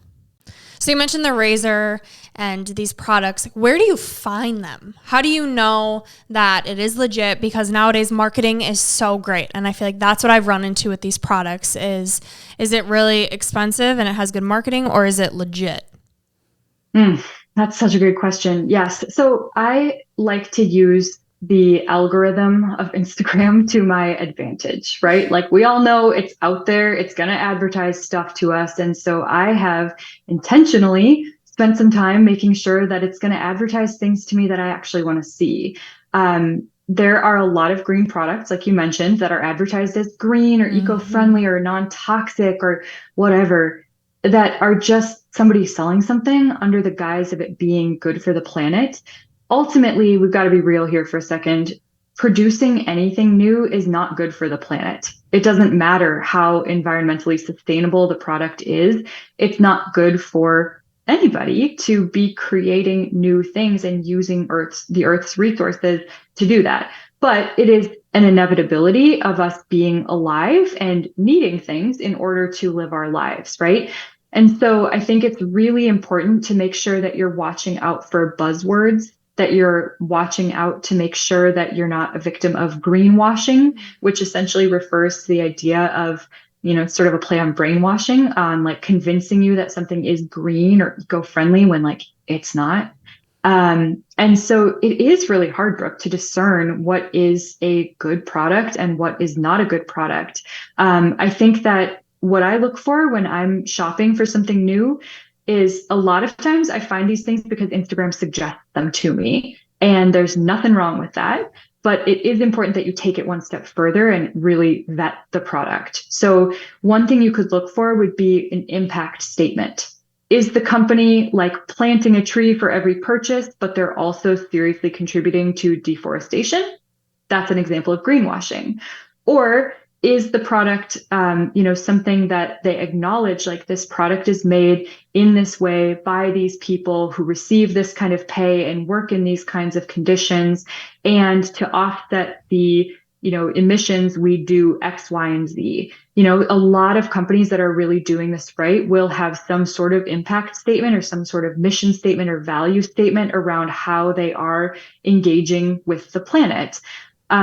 [SPEAKER 3] So you mentioned the razor and these products. Where do you find them? How do you know that it is legit? Because nowadays marketing is so great. And I feel like that's what I've run into with these products is it really expensive and it has good marketing, or is it legit?
[SPEAKER 2] That's such a good question. Yes. So I like to use the algorithm of Instagram to my advantage, right? Like we all know it's out there, it's going to advertise stuff to us. And so I have intentionally spent some time making sure that it's going to advertise things to me that I actually want to see. There are a lot of green products, like you mentioned, that are advertised as green or eco-friendly or non-toxic or whatever. that are just somebody selling something under the guise of it being good for the planet. Ultimately, we've got to be real here for a second. Producing anything new is not good for the planet. It doesn't matter how environmentally sustainable the product is. It's not good for anybody to be creating new things and using the Earth's resources to do that. But it is an inevitability of us being alive and needing things in order to live our lives, right? And so I think it's really important to make sure that you're watching out for buzzwords, that you're watching out to make sure that you're not a victim of greenwashing, which essentially refers to the idea of, sort of a play on brainwashing, on like convincing you that something is green or eco-friendly when like it's not. And so it is really hard, Brooke, to discern what is a good product and what is not a good product. I think that what I look for when I'm shopping for something new is a lot of times I find these things because Instagram suggests them to me, and there's nothing wrong with that. But it is important that you take it one step further and really vet the product. So one thing you could look for would be an impact statement. Is the company like planting a tree for every purchase, but they're also seriously contributing to deforestation? That's an example of greenwashing. Or is the product, something that they acknowledge, like this product is made in this way by these people who receive this kind of pay and work in these kinds of conditions, and to offset the emissions, we do X, Y, and Z. A lot of companies that are really doing this right will have some sort of impact statement or some sort of mission statement or value statement around how they are engaging with the planet.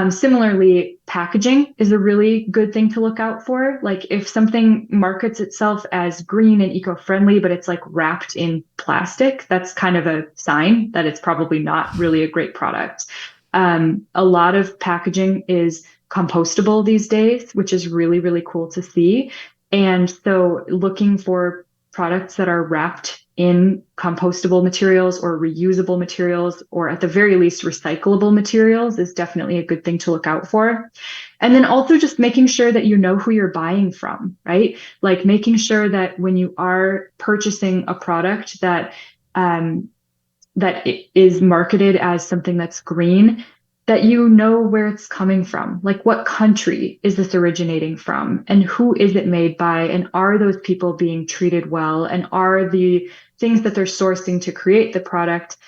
[SPEAKER 2] Similarly, packaging is a really good thing to look out for. Like if something markets itself as green and eco-friendly, but it's like wrapped in plastic, that's kind of a sign that it's probably not really a great product. A lot of packaging is compostable these days, which is really, really cool to see. And so looking for products that are wrapped in compostable materials or reusable materials, or at the very least recyclable materials, is definitely a good thing to look out for. And then also just making sure that you know who you're buying from, right? Like making sure that when you are purchasing a product that it is marketed as something that's green, that you know where it's coming from. Like what country is this originating from, and who is it made by, and are those people being treated well, and are the things that they're sourcing to create the product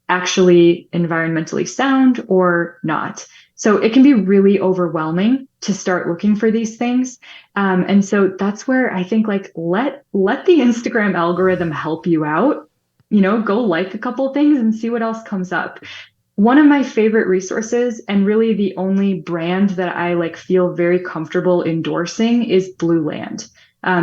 [SPEAKER 2] actually environmentally sound or not? So it can be really overwhelming to start looking for these things. And so that's where I think like let the Instagram algorithm help you out. Go like a couple things and see what else comes up. One of my favorite resources, and really the only brand that I like feel very comfortable endorsing, is Blue Land.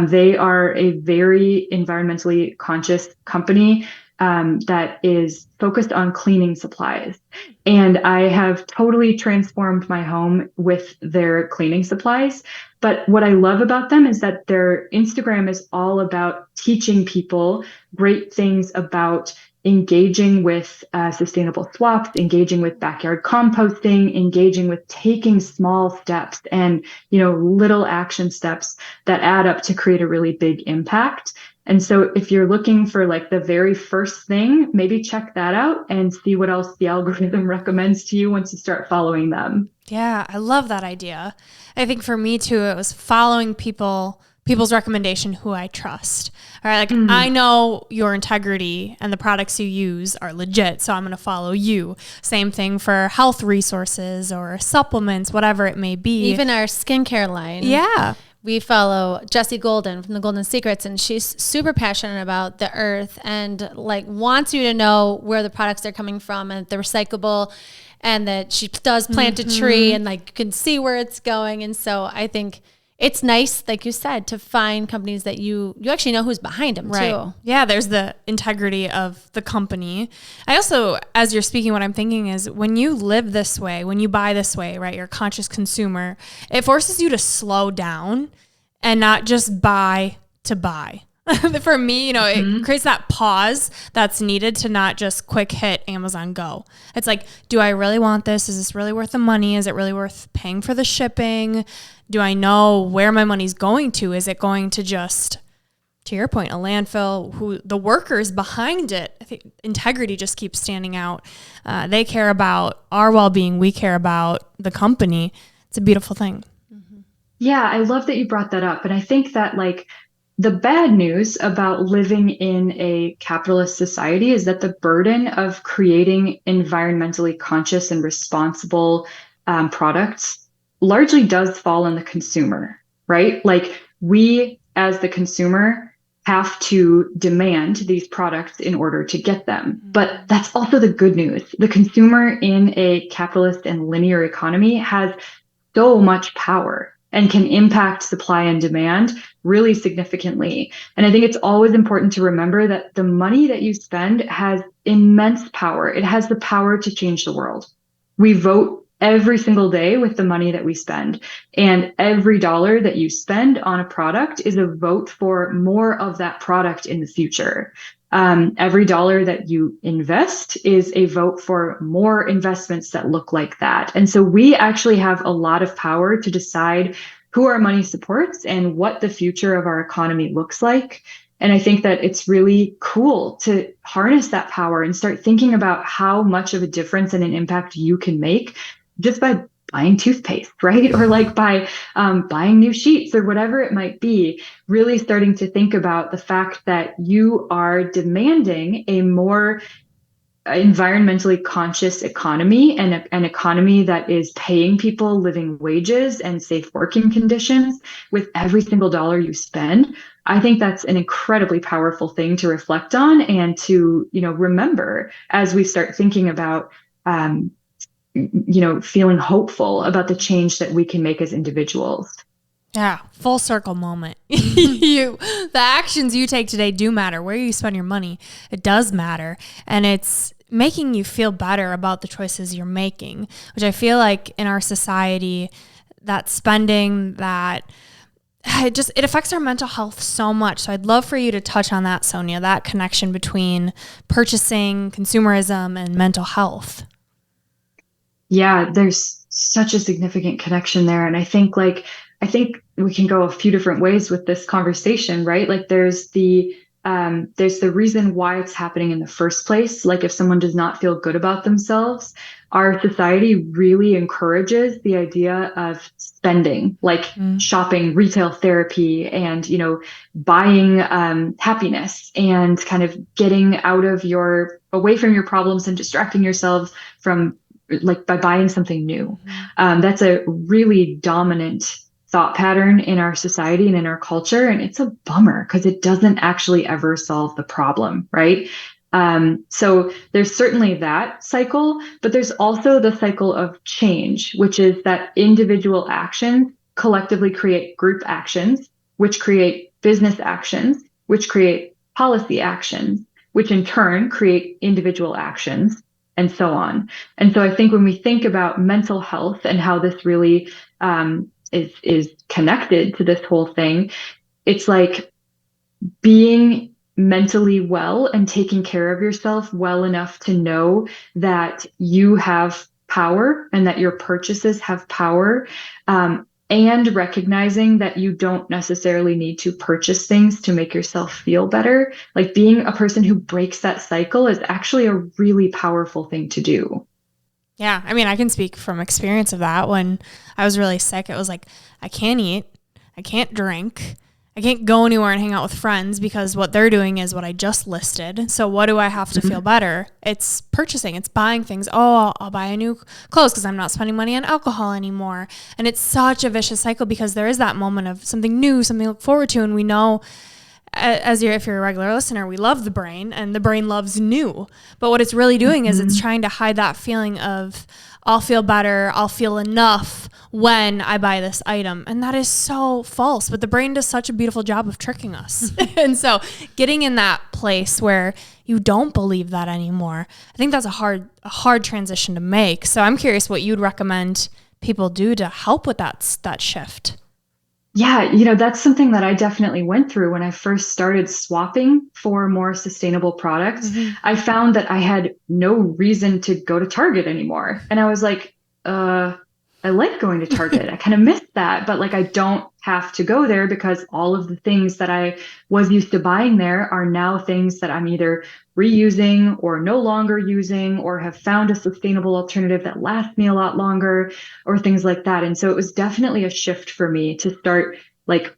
[SPEAKER 2] They are a very environmentally conscious company that is focused on cleaning supplies. And I have totally transformed my home with their cleaning supplies. But what I love about them is that their Instagram is all about teaching people great things about engaging with sustainable swaps, engaging with backyard composting, engaging with taking small steps and, little action steps that add up to create a really big impact. And so if you're looking for like the very first thing, maybe check that out and see what else the algorithm recommends to you once you start following them.
[SPEAKER 3] Yeah, I love that idea. I think for me too, it was following people's recommendation who I trust. All right, like I know your integrity and the products you use are legit, so I'm going to follow you. Same thing for health resources or supplements, whatever it may be.
[SPEAKER 1] Even our skincare line.
[SPEAKER 3] Yeah.
[SPEAKER 1] We follow Jessie Golden from the Golden Secrets, and she's super passionate about the earth and like wants you to know where the products are coming from and they're recyclable, and that she does plant a tree and like you can see where it's going. And so I think it's nice, like you said, to find companies that you actually know who's behind them too.
[SPEAKER 3] Yeah, there's the integrity of the company. I also, as you're speaking, what I'm thinking is when you live this way, when you buy this way, right, you're a conscious consumer, it forces you to slow down and not just buy to buy. For me, it creates that pause that's needed to not just quick hit Amazon Go. It's like, do I really want this? Is this really worth the money? Is it really worth paying for the shipping? Do I know where my money's going to? Is it going to just to your point, a landfill, who the workers behind it, I think integrity just keeps standing out. They care about our well-being. We care about the company. It's a beautiful thing.
[SPEAKER 2] Yeah, I love that you brought that up. And I think that like the bad news about living in a capitalist society is that the burden of creating environmentally conscious and responsible products largely does fall on the consumer, right? Like we, as the consumer, have to demand these products in order to get them. But that's also the good news. The consumer in a capitalist and linear economy has so much power and can impact supply and demand really significantly. And I think it's always important to remember that the money that you spend has immense power. It has the power to change the world. We vote every single day with the money that we spend. And every dollar that you spend on a product is a vote for more of that product in the future. Every dollar that you invest is a vote for more investments that look like that. And so we actually have a lot of power to decide who our money supports and what the future of our economy looks like. And I think that it's really cool to harness that power and start thinking about how much of a difference and an impact you can make just by buying toothpaste, right? Or like by buying new sheets or whatever it might be, really starting to think about the fact that you are demanding a more environmentally conscious economy and an economy that is paying people living wages and safe working conditions with every single dollar you spend. I think that's an incredibly powerful thing to reflect on and to, remember as we start thinking about feeling hopeful about the change that we can make as individuals.
[SPEAKER 3] Yeah, full circle moment. The actions you take today do matter. Where you spend your money, it does matter. And it's making you feel better about the choices you're making, which I feel like in our society, that spending, that it affects our mental health so much. So I'd love for you to touch on that, Sonja, that connection between purchasing, consumerism, and mental health.
[SPEAKER 2] Yeah, there's such a significant connection there. And I think we can go a few different ways with this conversation, right? Like there's the reason why it's happening in the first place. Like if someone does not feel good about themselves, our society really encourages the idea of spending, like shopping, retail therapy, and, buying happiness and kind of getting away from your problems and distracting yourselves from like by buying something new. That's a really dominant thought pattern in our society and in our culture. And it's a bummer because it doesn't actually ever solve the problem, right? So there's certainly that cycle, but there's also the cycle of change, which is that individual actions collectively create group actions, which create business actions, which create policy actions, which in turn create individual actions, and so on. And so I think when we think about mental health and how this really is connected to this whole thing, it's like being mentally well and taking care of yourself well enough to know that you have power and that your purchases have power, and recognizing that you don't necessarily need to purchase things to make yourself feel better. Like being a person who breaks that cycle is actually a really powerful thing to do.
[SPEAKER 3] Yeah, I mean, I can speak from experience of that. When I was really sick, it was like, I can't eat, I can't drink, I can't go anywhere and hang out with friends because what they're doing is what I just listed. So what do I have to feel better? It's purchasing, it's buying things. Oh, I'll buy a new clothes because I'm not spending money on alcohol anymore. And it's such a vicious cycle because there is that moment of something new, something to look forward to. And we know, if you're a regular listener, we love the brain and the brain loves new. But what it's really doing is it's trying to hide that feeling of, I'll feel better, I'll feel enough when I buy this item. And that is so false. But the brain does such a beautiful job of tricking us. And so getting in that place where you don't believe that anymore, I think that's a hard transition to make. So I'm curious what you'd recommend people do to help with that shift.
[SPEAKER 2] Yeah, that's something that I definitely went through when I first started swapping for more sustainable products. I found that I had no reason to go to Target anymore. And I was like, I like going to Target. I kind of miss that, but like I don't have to go there because all of the things that I was used to buying there are now things that I'm either reusing or no longer using or have found a sustainable alternative that lasts me a lot longer or things like that. And so it was definitely a shift for me to start like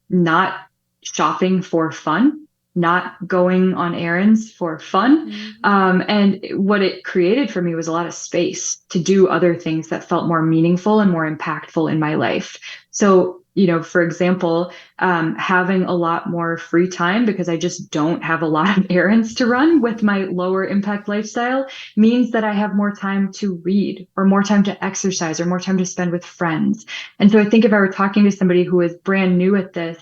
[SPEAKER 2] not shopping for fun, not going on errands for fun. And what it created for me was a lot of space to do other things that felt more meaningful and more impactful in my life. So, for example, having a lot more free time because I just don't have a lot of errands to run with my lower impact lifestyle means that I have more time to read or more time to exercise or more time to spend with friends. And so I think if I were talking to somebody who is brand new at this,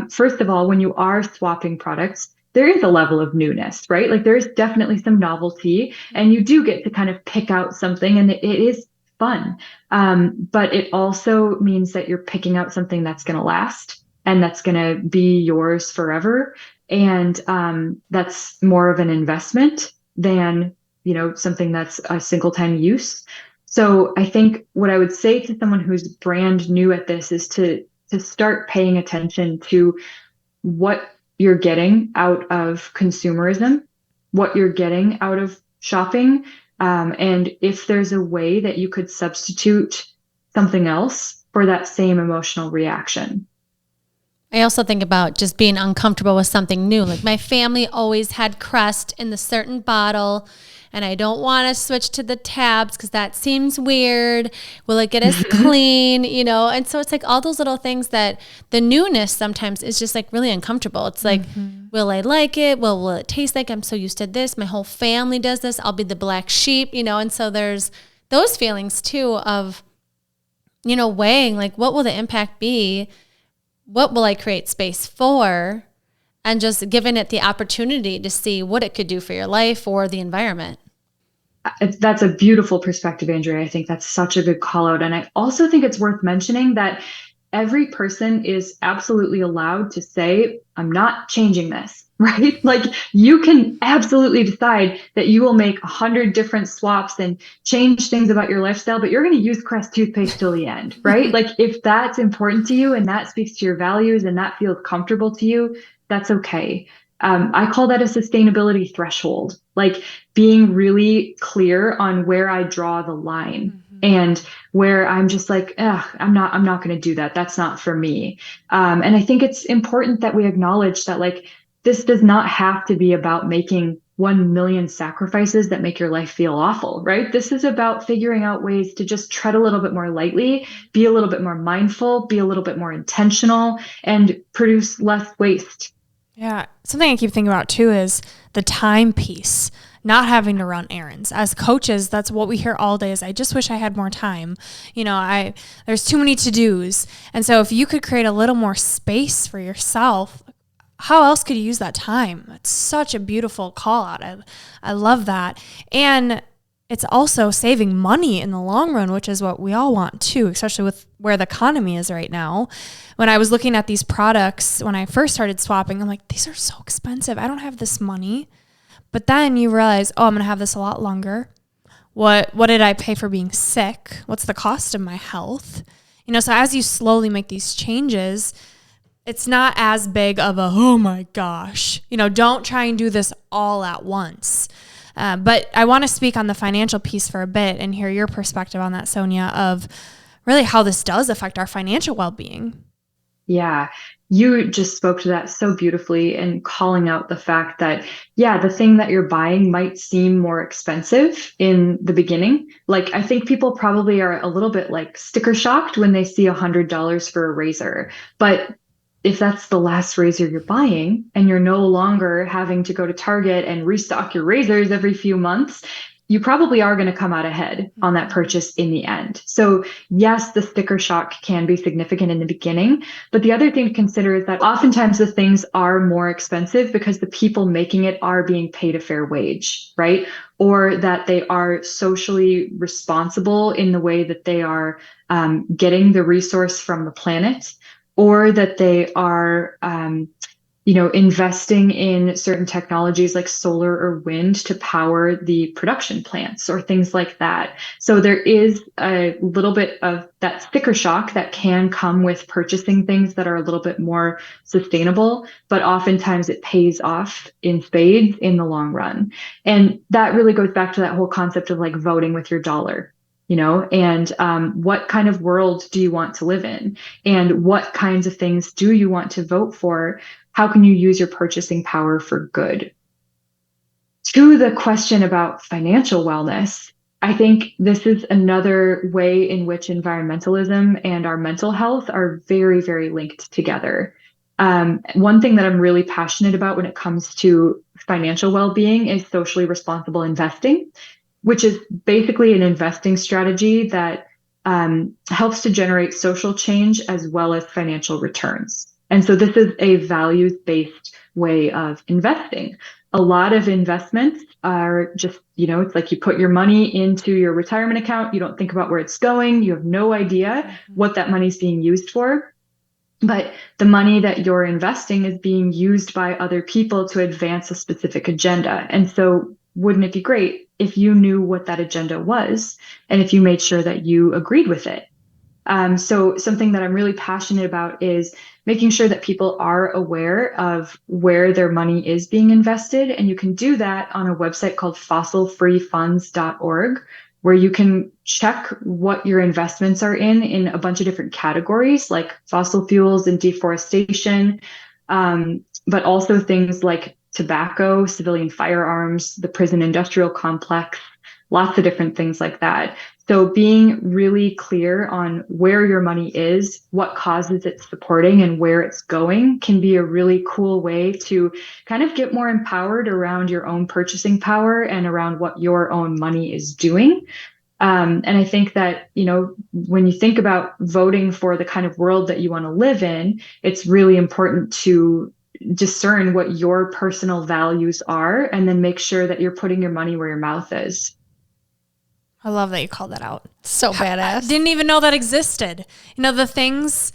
[SPEAKER 2] first of all, when you are swapping products, there is a level of newness, right? Like there's definitely some novelty and you do get to kind of pick out something and it is fun. But it also means that you're picking out something that's going to last and that's going to be yours forever. And that's more of an investment than, something that's a single time use. So I think what I would say to someone who's brand new at this is to start paying attention to what you're getting out of consumerism, what you're getting out of shopping, and if there's a way that you could substitute something else for that same emotional reaction.
[SPEAKER 1] I also think about just being uncomfortable with something new. Like my family always had Crest in the certain bottle, and I don't want to switch to the tabs because that seems weird. Will it get us clean? And so it's like all those little things that the newness sometimes is just like really uncomfortable. It's like, will I like it? Will it taste like I'm so used to this? My whole family does this. I'll be the black sheep, and so there's those feelings too of, weighing like what will the impact be? What will I create space for? And just giving it the opportunity to see what it could do for your life or the environment.
[SPEAKER 2] That's a beautiful perspective, Andrea. I think that's such a good call out. And I also think it's worth mentioning that every person is absolutely allowed to say, I'm not changing this, right? Like you can absolutely decide that you will make 100 different swaps and change things about your lifestyle, but you're going to use Crest toothpaste till the end, right? Like if that's important to you and that speaks to your values and that feels comfortable to you, that's okay. I call that a sustainability threshold, like being really clear on where I draw the line and where I'm just like, I'm not going to do that. That's not for me. And I think it's important that we acknowledge that like, this does not have to be about making 1 million sacrifices that make your life feel awful, right? This is about figuring out ways to just tread a little bit more lightly, be a little bit more mindful, be a little bit more intentional, and produce less waste.
[SPEAKER 3] Yeah. Something I keep thinking about too is the time piece, not having to run errands. As coaches, that's what we hear all day is I just wish I had more time. There's too many to-dos. And so if you could create a little more space for yourself, how else could you use that time? It's such a beautiful call out. I love that. And it's also saving money in the long run, which is what we all want too, especially with where the economy is right now. When I was looking at these products, when I first started swapping, I'm like, these are so expensive. I don't have this money. But then you realize, I'm going to have this a lot longer. What did I pay for being sick? What's the cost of my health? So as you slowly make these changes, it's not as big of a, oh my gosh, don't try and do this all at once. But I want to speak on the financial piece for a bit and hear your perspective on that, Sonja, of really how this does affect our financial well-being.
[SPEAKER 2] Yeah, you just spoke to that so beautifully and calling out the fact that, the thing that you're buying might seem more expensive in the beginning. Like, I think people probably are a little bit like sticker shocked when they see $100 for a razor. But if that's the last razor you're buying and you're no longer having to go to Target and restock your razors every few months, you probably are going to come out ahead on that purchase in the end. So yes, the sticker shock can be significant in the beginning, but the other thing to consider is that oftentimes the things are more expensive because the people making it are being paid a fair wage, right? Or that they are socially responsible in the way that they are getting the resource from the planet, or that they are investing in certain technologies like solar or wind to power the production plants or things like that. So there is a little bit of that sticker shock that can come with purchasing things that are a little bit more sustainable, but oftentimes it pays off in spades in the long run. And that really goes back to that whole concept of like voting with your dollar. And what kind of world do you want to live in? And what kinds of things do you want to vote for? How can you use your purchasing power for good? To the question about financial wellness, I think this is another way in which environmentalism and our mental health are very, very linked together. One thing that I'm really passionate about when it comes to financial well-being is socially responsible investing, which is basically an investing strategy that helps to generate social change as well as financial returns. And so this is a values-based way of investing. A lot of investments are just, it's like you put your money into your retirement account. You don't think about where it's going. You have no idea what that money is being used for. But the money that you're investing is being used by other people to advance a specific agenda. And so wouldn't it be great if you knew what that agenda was and if you made sure that you agreed with it? So something that I'm really passionate about is making sure that people are aware of where their money is being invested. And you can do that on a website called fossilfreefunds.org, where you can check what your investments are in a bunch of different categories like fossil fuels and deforestation, but also things like tobacco, civilian firearms, the prison industrial complex, lots of different things like that. So being really clear on where your money is, what causes it's supporting, and where it's going can be a really cool way to kind of get more empowered around your own purchasing power and around what your own money is doing. And I think that, when you think about voting for the kind of world that you want to live in, it's really important to discern what your personal values are and then make sure that you're putting your money where your mouth is.
[SPEAKER 3] I love that you called that out.
[SPEAKER 1] So badass.
[SPEAKER 3] I didn't even know that existed. The things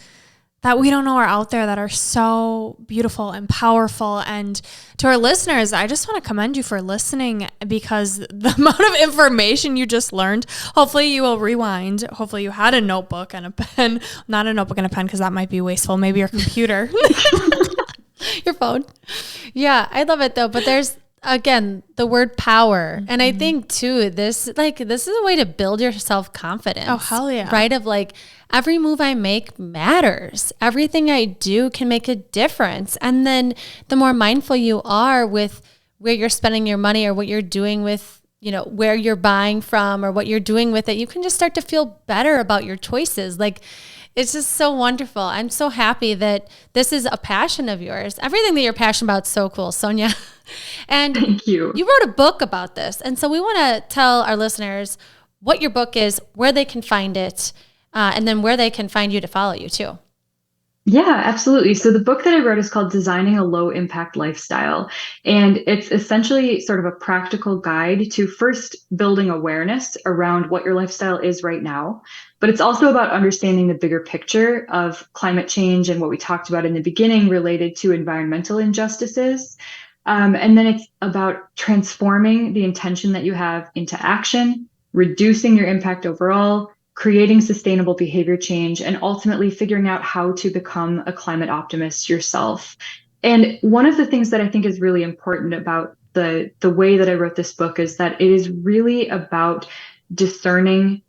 [SPEAKER 3] that we don't know are out there that are so beautiful and powerful. And to our listeners, I just want to commend you for listening, because the amount of information you just learned, hopefully you will rewind. Hopefully you had a notebook and a pen, not a notebook and a pen, because that might be wasteful. Maybe your computer,
[SPEAKER 1] your phone. Yeah, I love it though. But there's, again, the word power. And I think too, this is a way to build your self-confidence.
[SPEAKER 3] Oh, hell yeah.
[SPEAKER 1] Right? Of like, every move I make matters. Everything I do can make a difference. And then the more mindful you are with where you're spending your money or what you're doing with, where you're buying from or what you're doing with it, you can just start to feel better about your choices. Like, it's just so wonderful. I'm so happy that this is a passion of yours. Everything that you're passionate about is so cool, Sonja. And
[SPEAKER 2] Thank you.
[SPEAKER 1] You wrote a book about this. And so we want to tell our listeners what your book is, where they can find it, and then where they can find you to follow you too.
[SPEAKER 2] Yeah, absolutely. So the book that I wrote is called Designing a Low Impact Lifestyle. And it's essentially sort of a practical guide to first building awareness around what your lifestyle is right now. But it's also about understanding the bigger picture of climate change and what we talked about in the beginning related to environmental injustices. And then it's about transforming the intention that you have into action, reducing your impact overall, creating sustainable behavior change, and ultimately figuring out how to become a climate optimist yourself. And one of the things that I think is really important about the way that I wrote this book is that it is really about discerning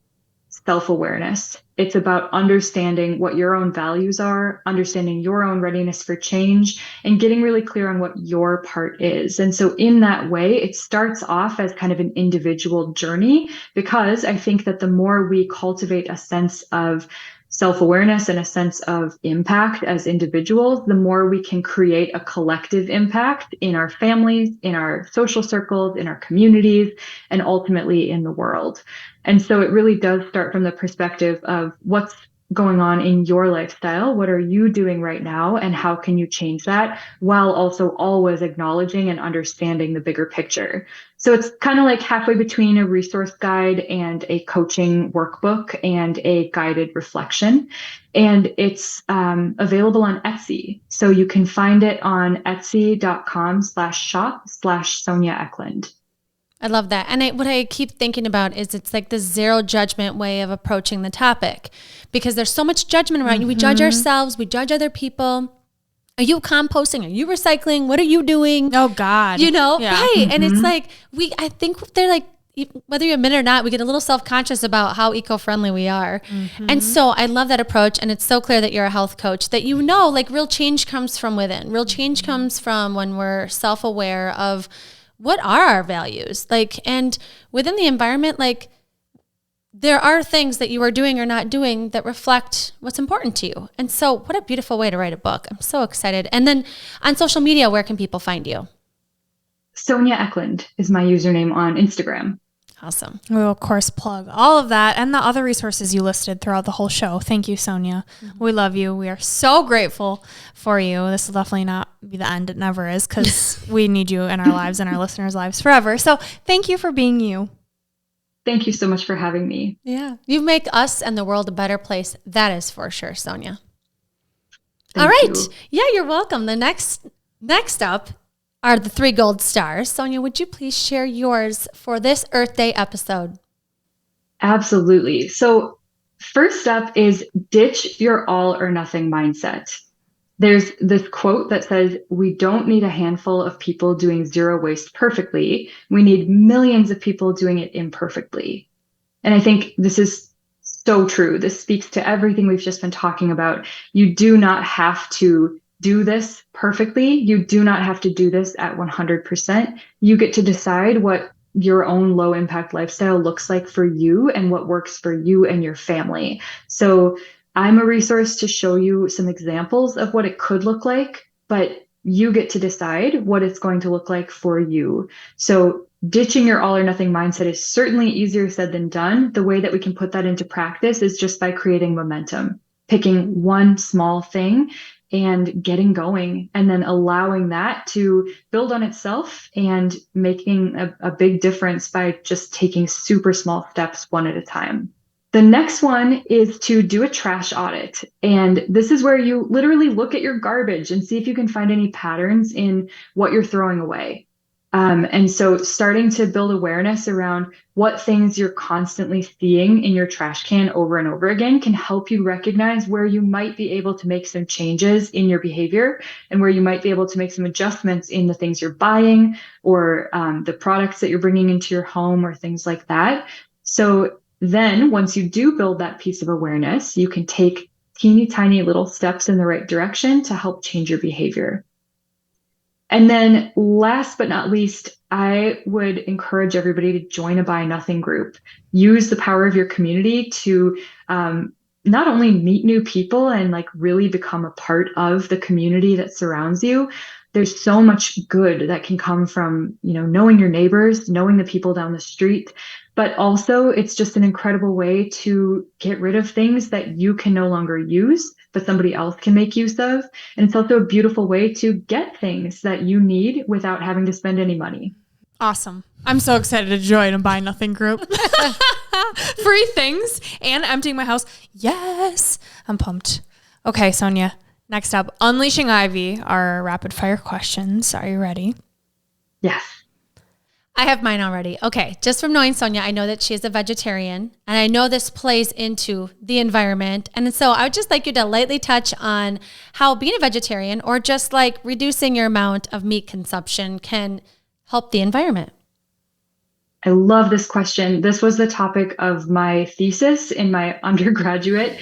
[SPEAKER 2] self-awareness. It's about understanding what your own values are, understanding your own readiness for change, and getting really clear on what your part is. And so in that way, it starts off as kind of an individual journey, because I think that the more we cultivate a sense of self-awareness and a sense of impact as individuals, the more we can create a collective impact in our families, in our social circles, in our communities, and ultimately in the world. And so it really does start from the perspective of what's going on in your lifestyle. What are you doing right now? And how can you change that while also always acknowledging and understanding the bigger picture? So it's kind of like halfway between a resource guide and a coaching workbook and a guided reflection. And it's available on Etsy. So you can find it on etsy.com/shop/Sonja Ecklund.
[SPEAKER 1] I love that. And what I keep thinking about is it's like the zero judgment way of approaching the topic, because there's so much judgment around you. We judge ourselves, we judge other people. Are you composting? Are you recycling? What are you doing?
[SPEAKER 3] Oh God.
[SPEAKER 1] You know,
[SPEAKER 3] Yeah.
[SPEAKER 1] right. And it's like, I think they're like, whether you admit it or not, we get a little self-conscious about how eco-friendly we are. And so I love that approach. And it's so clear that you're a health coach, that you know, like real change comes from within. Real change comes from when we're self-aware of what are our values. Like, and within the environment, like there are things that you are doing or not doing that reflect what's important to you. And so what a beautiful way to write a book. I'm so excited. And then on social media, where can people find you?
[SPEAKER 2] Sonja Ecklund is my username on Instagram.
[SPEAKER 1] Awesome.
[SPEAKER 3] We'll of course plug all of that and the other resources you listed throughout the whole show. Thank you, Sonja. We love you. We are so grateful for you. This will definitely not be the end. It never is, because we need you in our lives and our listeners' lives forever. So thank you for being you.
[SPEAKER 2] Thank you so much for having me.
[SPEAKER 1] Yeah. You make us and the world a better place. That is for sure, Sonja.
[SPEAKER 2] Thank
[SPEAKER 1] All right.
[SPEAKER 2] you.
[SPEAKER 1] Yeah, you're welcome. The next up are the 3 gold stars. Sonja, would you please share yours for this Earth Day episode?
[SPEAKER 2] Absolutely. So first up is ditch your all or nothing mindset. There's this quote that says, "We don't need a handful of people doing zero waste perfectly. We need millions of people doing it imperfectly." And I think this is so true. This speaks to everything we've just been talking about. You do not have to do this perfectly. You do not have to do this at 100%. You get to decide what your own low impact lifestyle looks like for you and what works for you and your family. So I'm a resource to show you some examples of what it could look like, but you get to decide what it's going to look like for you. So ditching your all or nothing mindset is certainly easier said than done. The way that we can put that into practice is just by creating momentum, picking one small thing and getting going, and then allowing that to build on itself and making a big difference by just taking super small steps one at a time. The next one is to do a trash audit. And this is where you literally look at your garbage and see if you can find any patterns in what you're throwing away. And so starting to build awareness around what things you're constantly seeing in your trash can over and over again can help you recognize where you might be able to make some changes in your behavior, and where you might be able to make some adjustments in the things you're buying, or the products that you're bringing into your home, or things like that. So then once you do build that piece of awareness, you can take teeny tiny little steps in the right direction to help change your behavior. And then last but not least, I would encourage everybody to join a Buy Nothing group. Use the power of your community to not only meet new people and like really become a part of the community that surrounds you. There's so much good that can come from, knowing your neighbors, knowing the people down the street, but also it's just an incredible way to get rid of things that you can no longer use, but somebody else can make use of. And it's also a beautiful way to get things that you need without having to spend any money.
[SPEAKER 3] Awesome. I'm so excited to join a Buy Nothing group. Free things and emptying my house. Yes. I'm pumped. Okay, Sonja. Next up, Unleashing Ivy, our rapid fire questions. Are you ready?
[SPEAKER 2] Yes.
[SPEAKER 1] I have mine already. Okay. Just from knowing Sonja, I know that she is a vegetarian, and I know this plays into the environment. And so I would just like you to lightly touch on how being a vegetarian, or just like reducing your amount of meat consumption, can help the environment.
[SPEAKER 2] I love this question. This was the topic of my thesis in my undergraduate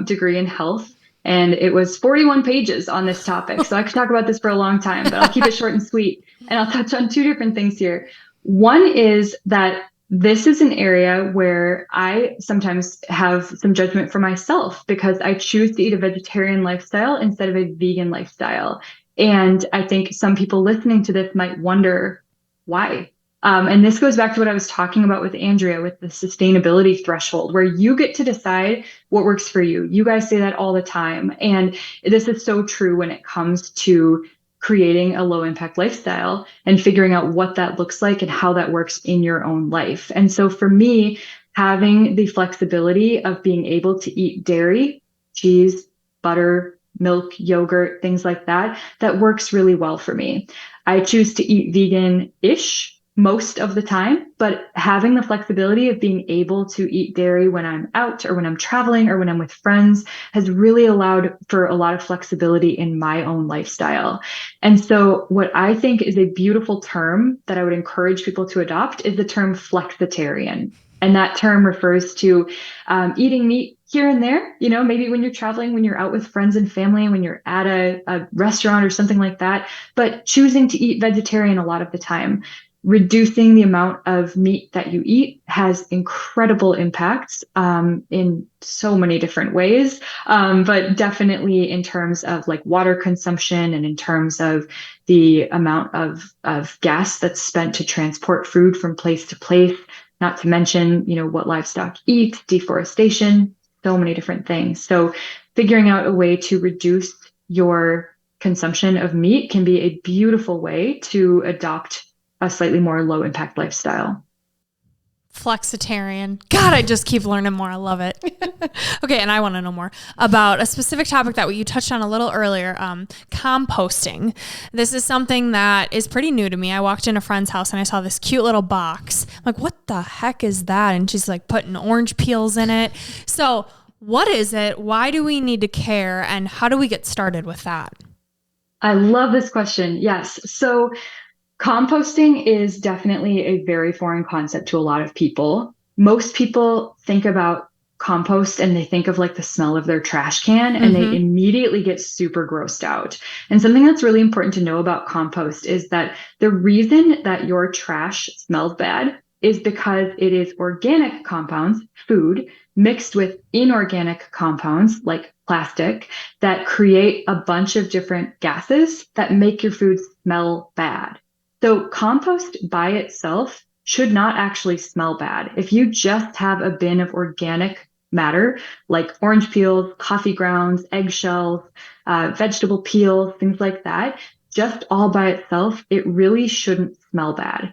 [SPEAKER 2] degree in health. And it was 41 pages on this topic. So I could talk about this for a long time, but I'll keep it short and sweet. And I'll touch on 2 different things here. One is that this is an area where I sometimes have some judgment for myself, because I choose to eat a vegetarian lifestyle instead of a vegan lifestyle. And I think some people listening to this might wonder why. And this goes back to what I was talking about with Andrea, with the sustainability threshold, where you get to decide what works for you. You guys say that all the time. And this is so true when it comes to creating a low impact lifestyle and figuring out what that looks like and how that works in your own life. And so for me, having the flexibility of being able to eat dairy, cheese, butter, milk, yogurt, things like that, that works really well for me. I choose to eat vegan-ish most of the time, but having the flexibility of being able to eat dairy when I'm out or when I'm traveling or when I'm with friends has really allowed for a lot of flexibility in my own lifestyle. And so what I think is a beautiful term that I would encourage people to adopt is the term flexitarian. And that term refers to eating meat here and there, maybe when you're traveling, when you're out with friends and family, when you're at a restaurant or something like that, but choosing to eat vegetarian a lot of the time. Reducing the amount of meat that you eat has incredible impacts in so many different ways, but definitely in terms of like water consumption and in terms of the amount of gas that's spent to transport food from place to place, not to mention, what livestock eat, deforestation, so many different things. So figuring out a way to reduce your consumption of meat can be a beautiful way to adopt a slightly more low impact lifestyle.
[SPEAKER 3] Flexitarian. God, I just keep learning more. I love it. Okay. And I want to know more about a specific topic that you touched on a little earlier, composting. This is something that is pretty new to me. I walked in a friend's house and I saw this cute little box. I'm like, what the heck is that? And she's like putting orange peels in it. So what is it? Why do we need to care? And how do we get started with that?
[SPEAKER 2] I love this question. Yes. So composting is definitely a very foreign concept to a lot of people. Most people think about compost and they think of like the smell of their trash can and they immediately get super grossed out. And something that's really important to know about compost is that the reason that your trash smells bad is because it is organic compounds, food, mixed with inorganic compounds like plastic that create a bunch of different gases that make your food smell bad. So compost by itself should not actually smell bad. If you just have a bin of organic matter, like orange peels, coffee grounds, eggshells, vegetable peels, things like that, just all by itself, it really shouldn't smell bad.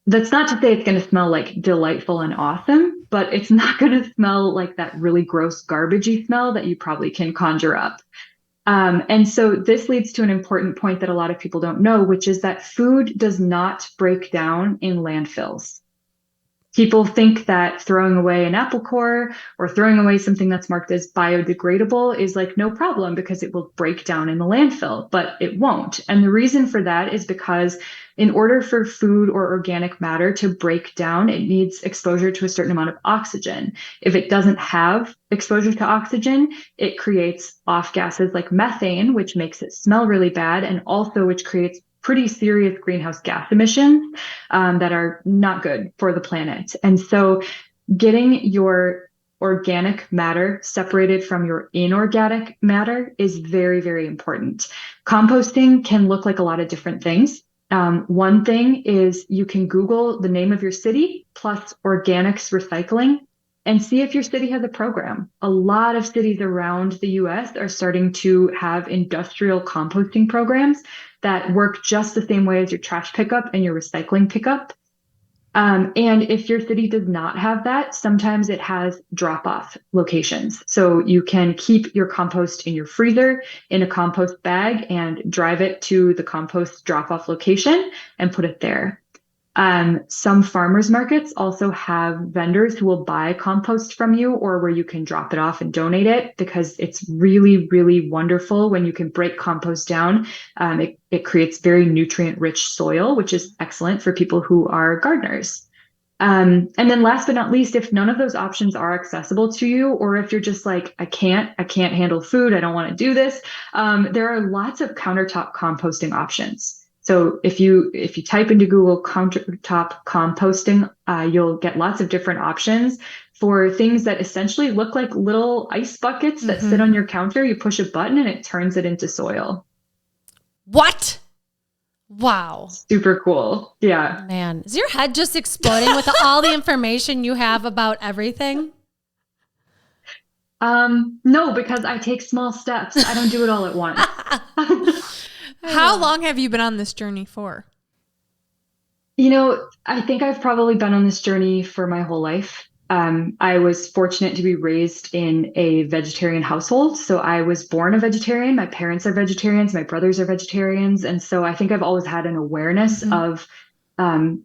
[SPEAKER 2] That's not to say it's going to smell like delightful and awesome, but it's not going to smell like that really gross garbagey smell that you probably can conjure up. And so this leads to an important point that a lot of people don't know, which is that food does not break down in landfills. People think that throwing away an apple core or throwing away something that's marked as biodegradable is like no problem because it will break down in the landfill, but it won't. And the reason for that is because in order for food or organic matter to break down, it needs exposure to a certain amount of oxygen. If it doesn't have exposure to oxygen, it creates off gases like methane, which makes it smell really bad, and also which creates pretty serious greenhouse gas emissions that are not good for the planet. And so getting your organic matter separated from your inorganic matter is very, very important. Composting can look like a lot of different things. One thing is you can Google the name of your city plus organics recycling and see if your city has a program. A lot of cities around the US are starting to have industrial composting programs that work just the same way as your trash pickup and your recycling pickup. And if your city does not have that, sometimes it has drop-off locations. So you can keep your compost in your freezer in a compost bag and drive it to the compost drop-off location and put it there. Some farmers markets also have vendors who will buy compost from you or where you can drop it off and donate it because it's really, really wonderful when you can break compost down. It creates very nutrient-rich soil, which is excellent for people who are gardeners. And then last but not least, if none of those options are accessible to you, or if you're just like, I can't handle food, I don't want to do this, there are lots of countertop composting options. So if you type into Google countertop composting, you'll get lots of different options for things that essentially look like little ice buckets that sit on your counter. You push a button and it turns it into soil.
[SPEAKER 1] What? Wow.
[SPEAKER 2] Super cool. Yeah.
[SPEAKER 1] Man, is your head just exploding with all the information you have about everything?
[SPEAKER 2] No, because I take small steps. I don't do it all at once.
[SPEAKER 3] How long have you been on this journey for?
[SPEAKER 2] I think I've probably been on this journey for my whole life. I was fortunate to be raised in a vegetarian household. So I was born a vegetarian. My parents are vegetarians. My brothers are vegetarians. And so I think I've always had an awareness of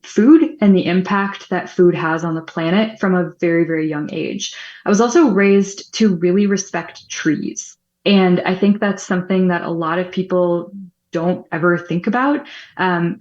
[SPEAKER 2] food and the impact that food has on the planet from a very, very young age. I was also raised to really respect trees. And I think that's something that a lot of people don't ever think about.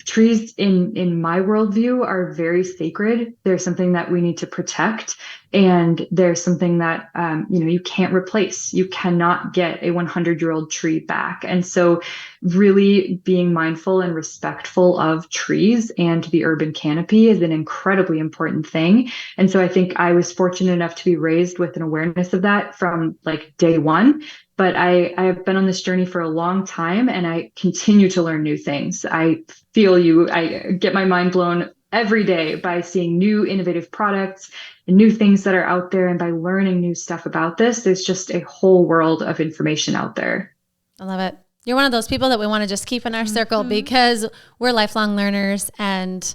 [SPEAKER 2] Trees in my worldview are very sacred. They're something that we need to protect, and there's something that you can't replace. You cannot get a 100-year-old tree back, and so really being mindful and respectful of trees and the urban canopy is an incredibly important thing. And so I think I was fortunate enough to be raised with an awareness of that from like day one. But I have been on this journey for a long time, and I continue to learn new things. I feel you. I get my mind blown every day by seeing new innovative products and new things that are out there. And by learning new stuff about this, there's just a whole world of information out there.
[SPEAKER 1] I love it. You're one of those people that we want to just keep in our circle because we're lifelong learners, and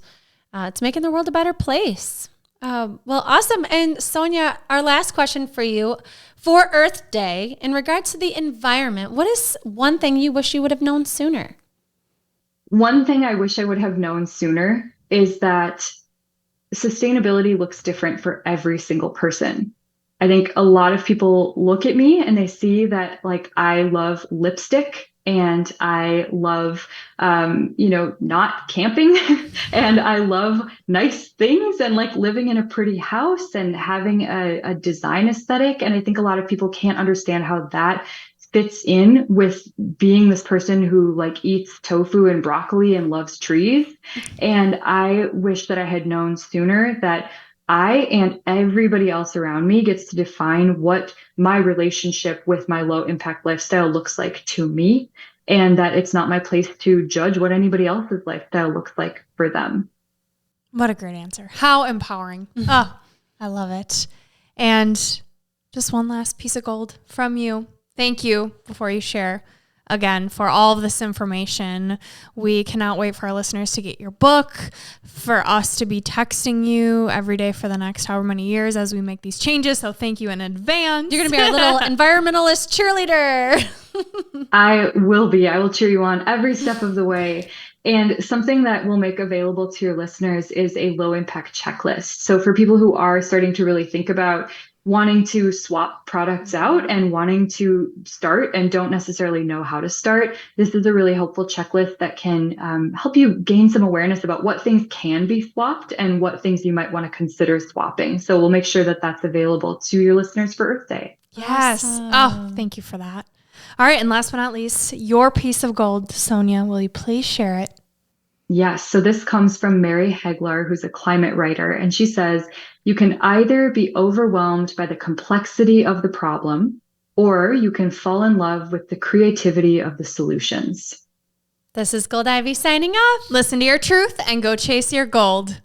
[SPEAKER 1] it's making the world a better place. Well, awesome. And Sonja, our last question for you for Earth Day, in regards to the environment, what is one thing you wish you would have known sooner?
[SPEAKER 2] One thing I wish I would have known sooner is that sustainability looks different for every single person. I think a lot of people look at me and they see that like I love lipstick and I love, not camping and I love nice things and like living in a pretty house and having a design aesthetic. And I think a lot of people can't understand how that fits in with being this person who like eats tofu and broccoli and loves trees. And I wish that I had known sooner that I and everybody else around me gets to define what my relationship with my low impact lifestyle looks like to me, and that it's not my place to judge what anybody else's lifestyle looks like for them.
[SPEAKER 3] What a great answer. How empowering. Oh, I love it. And just one last piece of gold from you. Thank you before you share. Again, for all of this information. We cannot wait for our listeners to get your book, for us to be texting you every day for the next however many years as we make these changes. So thank you in advance.
[SPEAKER 1] You're going to be our little environmentalist cheerleader.
[SPEAKER 2] I will be. I will cheer you on every step of the way. And something that we'll make available to your listeners is a low impact checklist. So for people who are starting to really think about wanting to swap products out and wanting to start and don't necessarily know how to start, this is a really helpful checklist that can help you gain some awareness about what things can be swapped and what things you might want to consider swapping. So we'll make sure that that's available to your listeners for Earth Day.
[SPEAKER 3] Yes. Awesome. Oh, thank you for that. All right. And last but not least, your piece of gold, Sonja, will you please share it?
[SPEAKER 2] Yes. So this comes from Mary Heglar, who's a climate writer. And she says, you can either be overwhelmed by the complexity of the problem, or you can fall in love with the creativity of the solutions.
[SPEAKER 1] This is Gold Ivy signing off.
[SPEAKER 3] Listen to your truth and go chase your gold.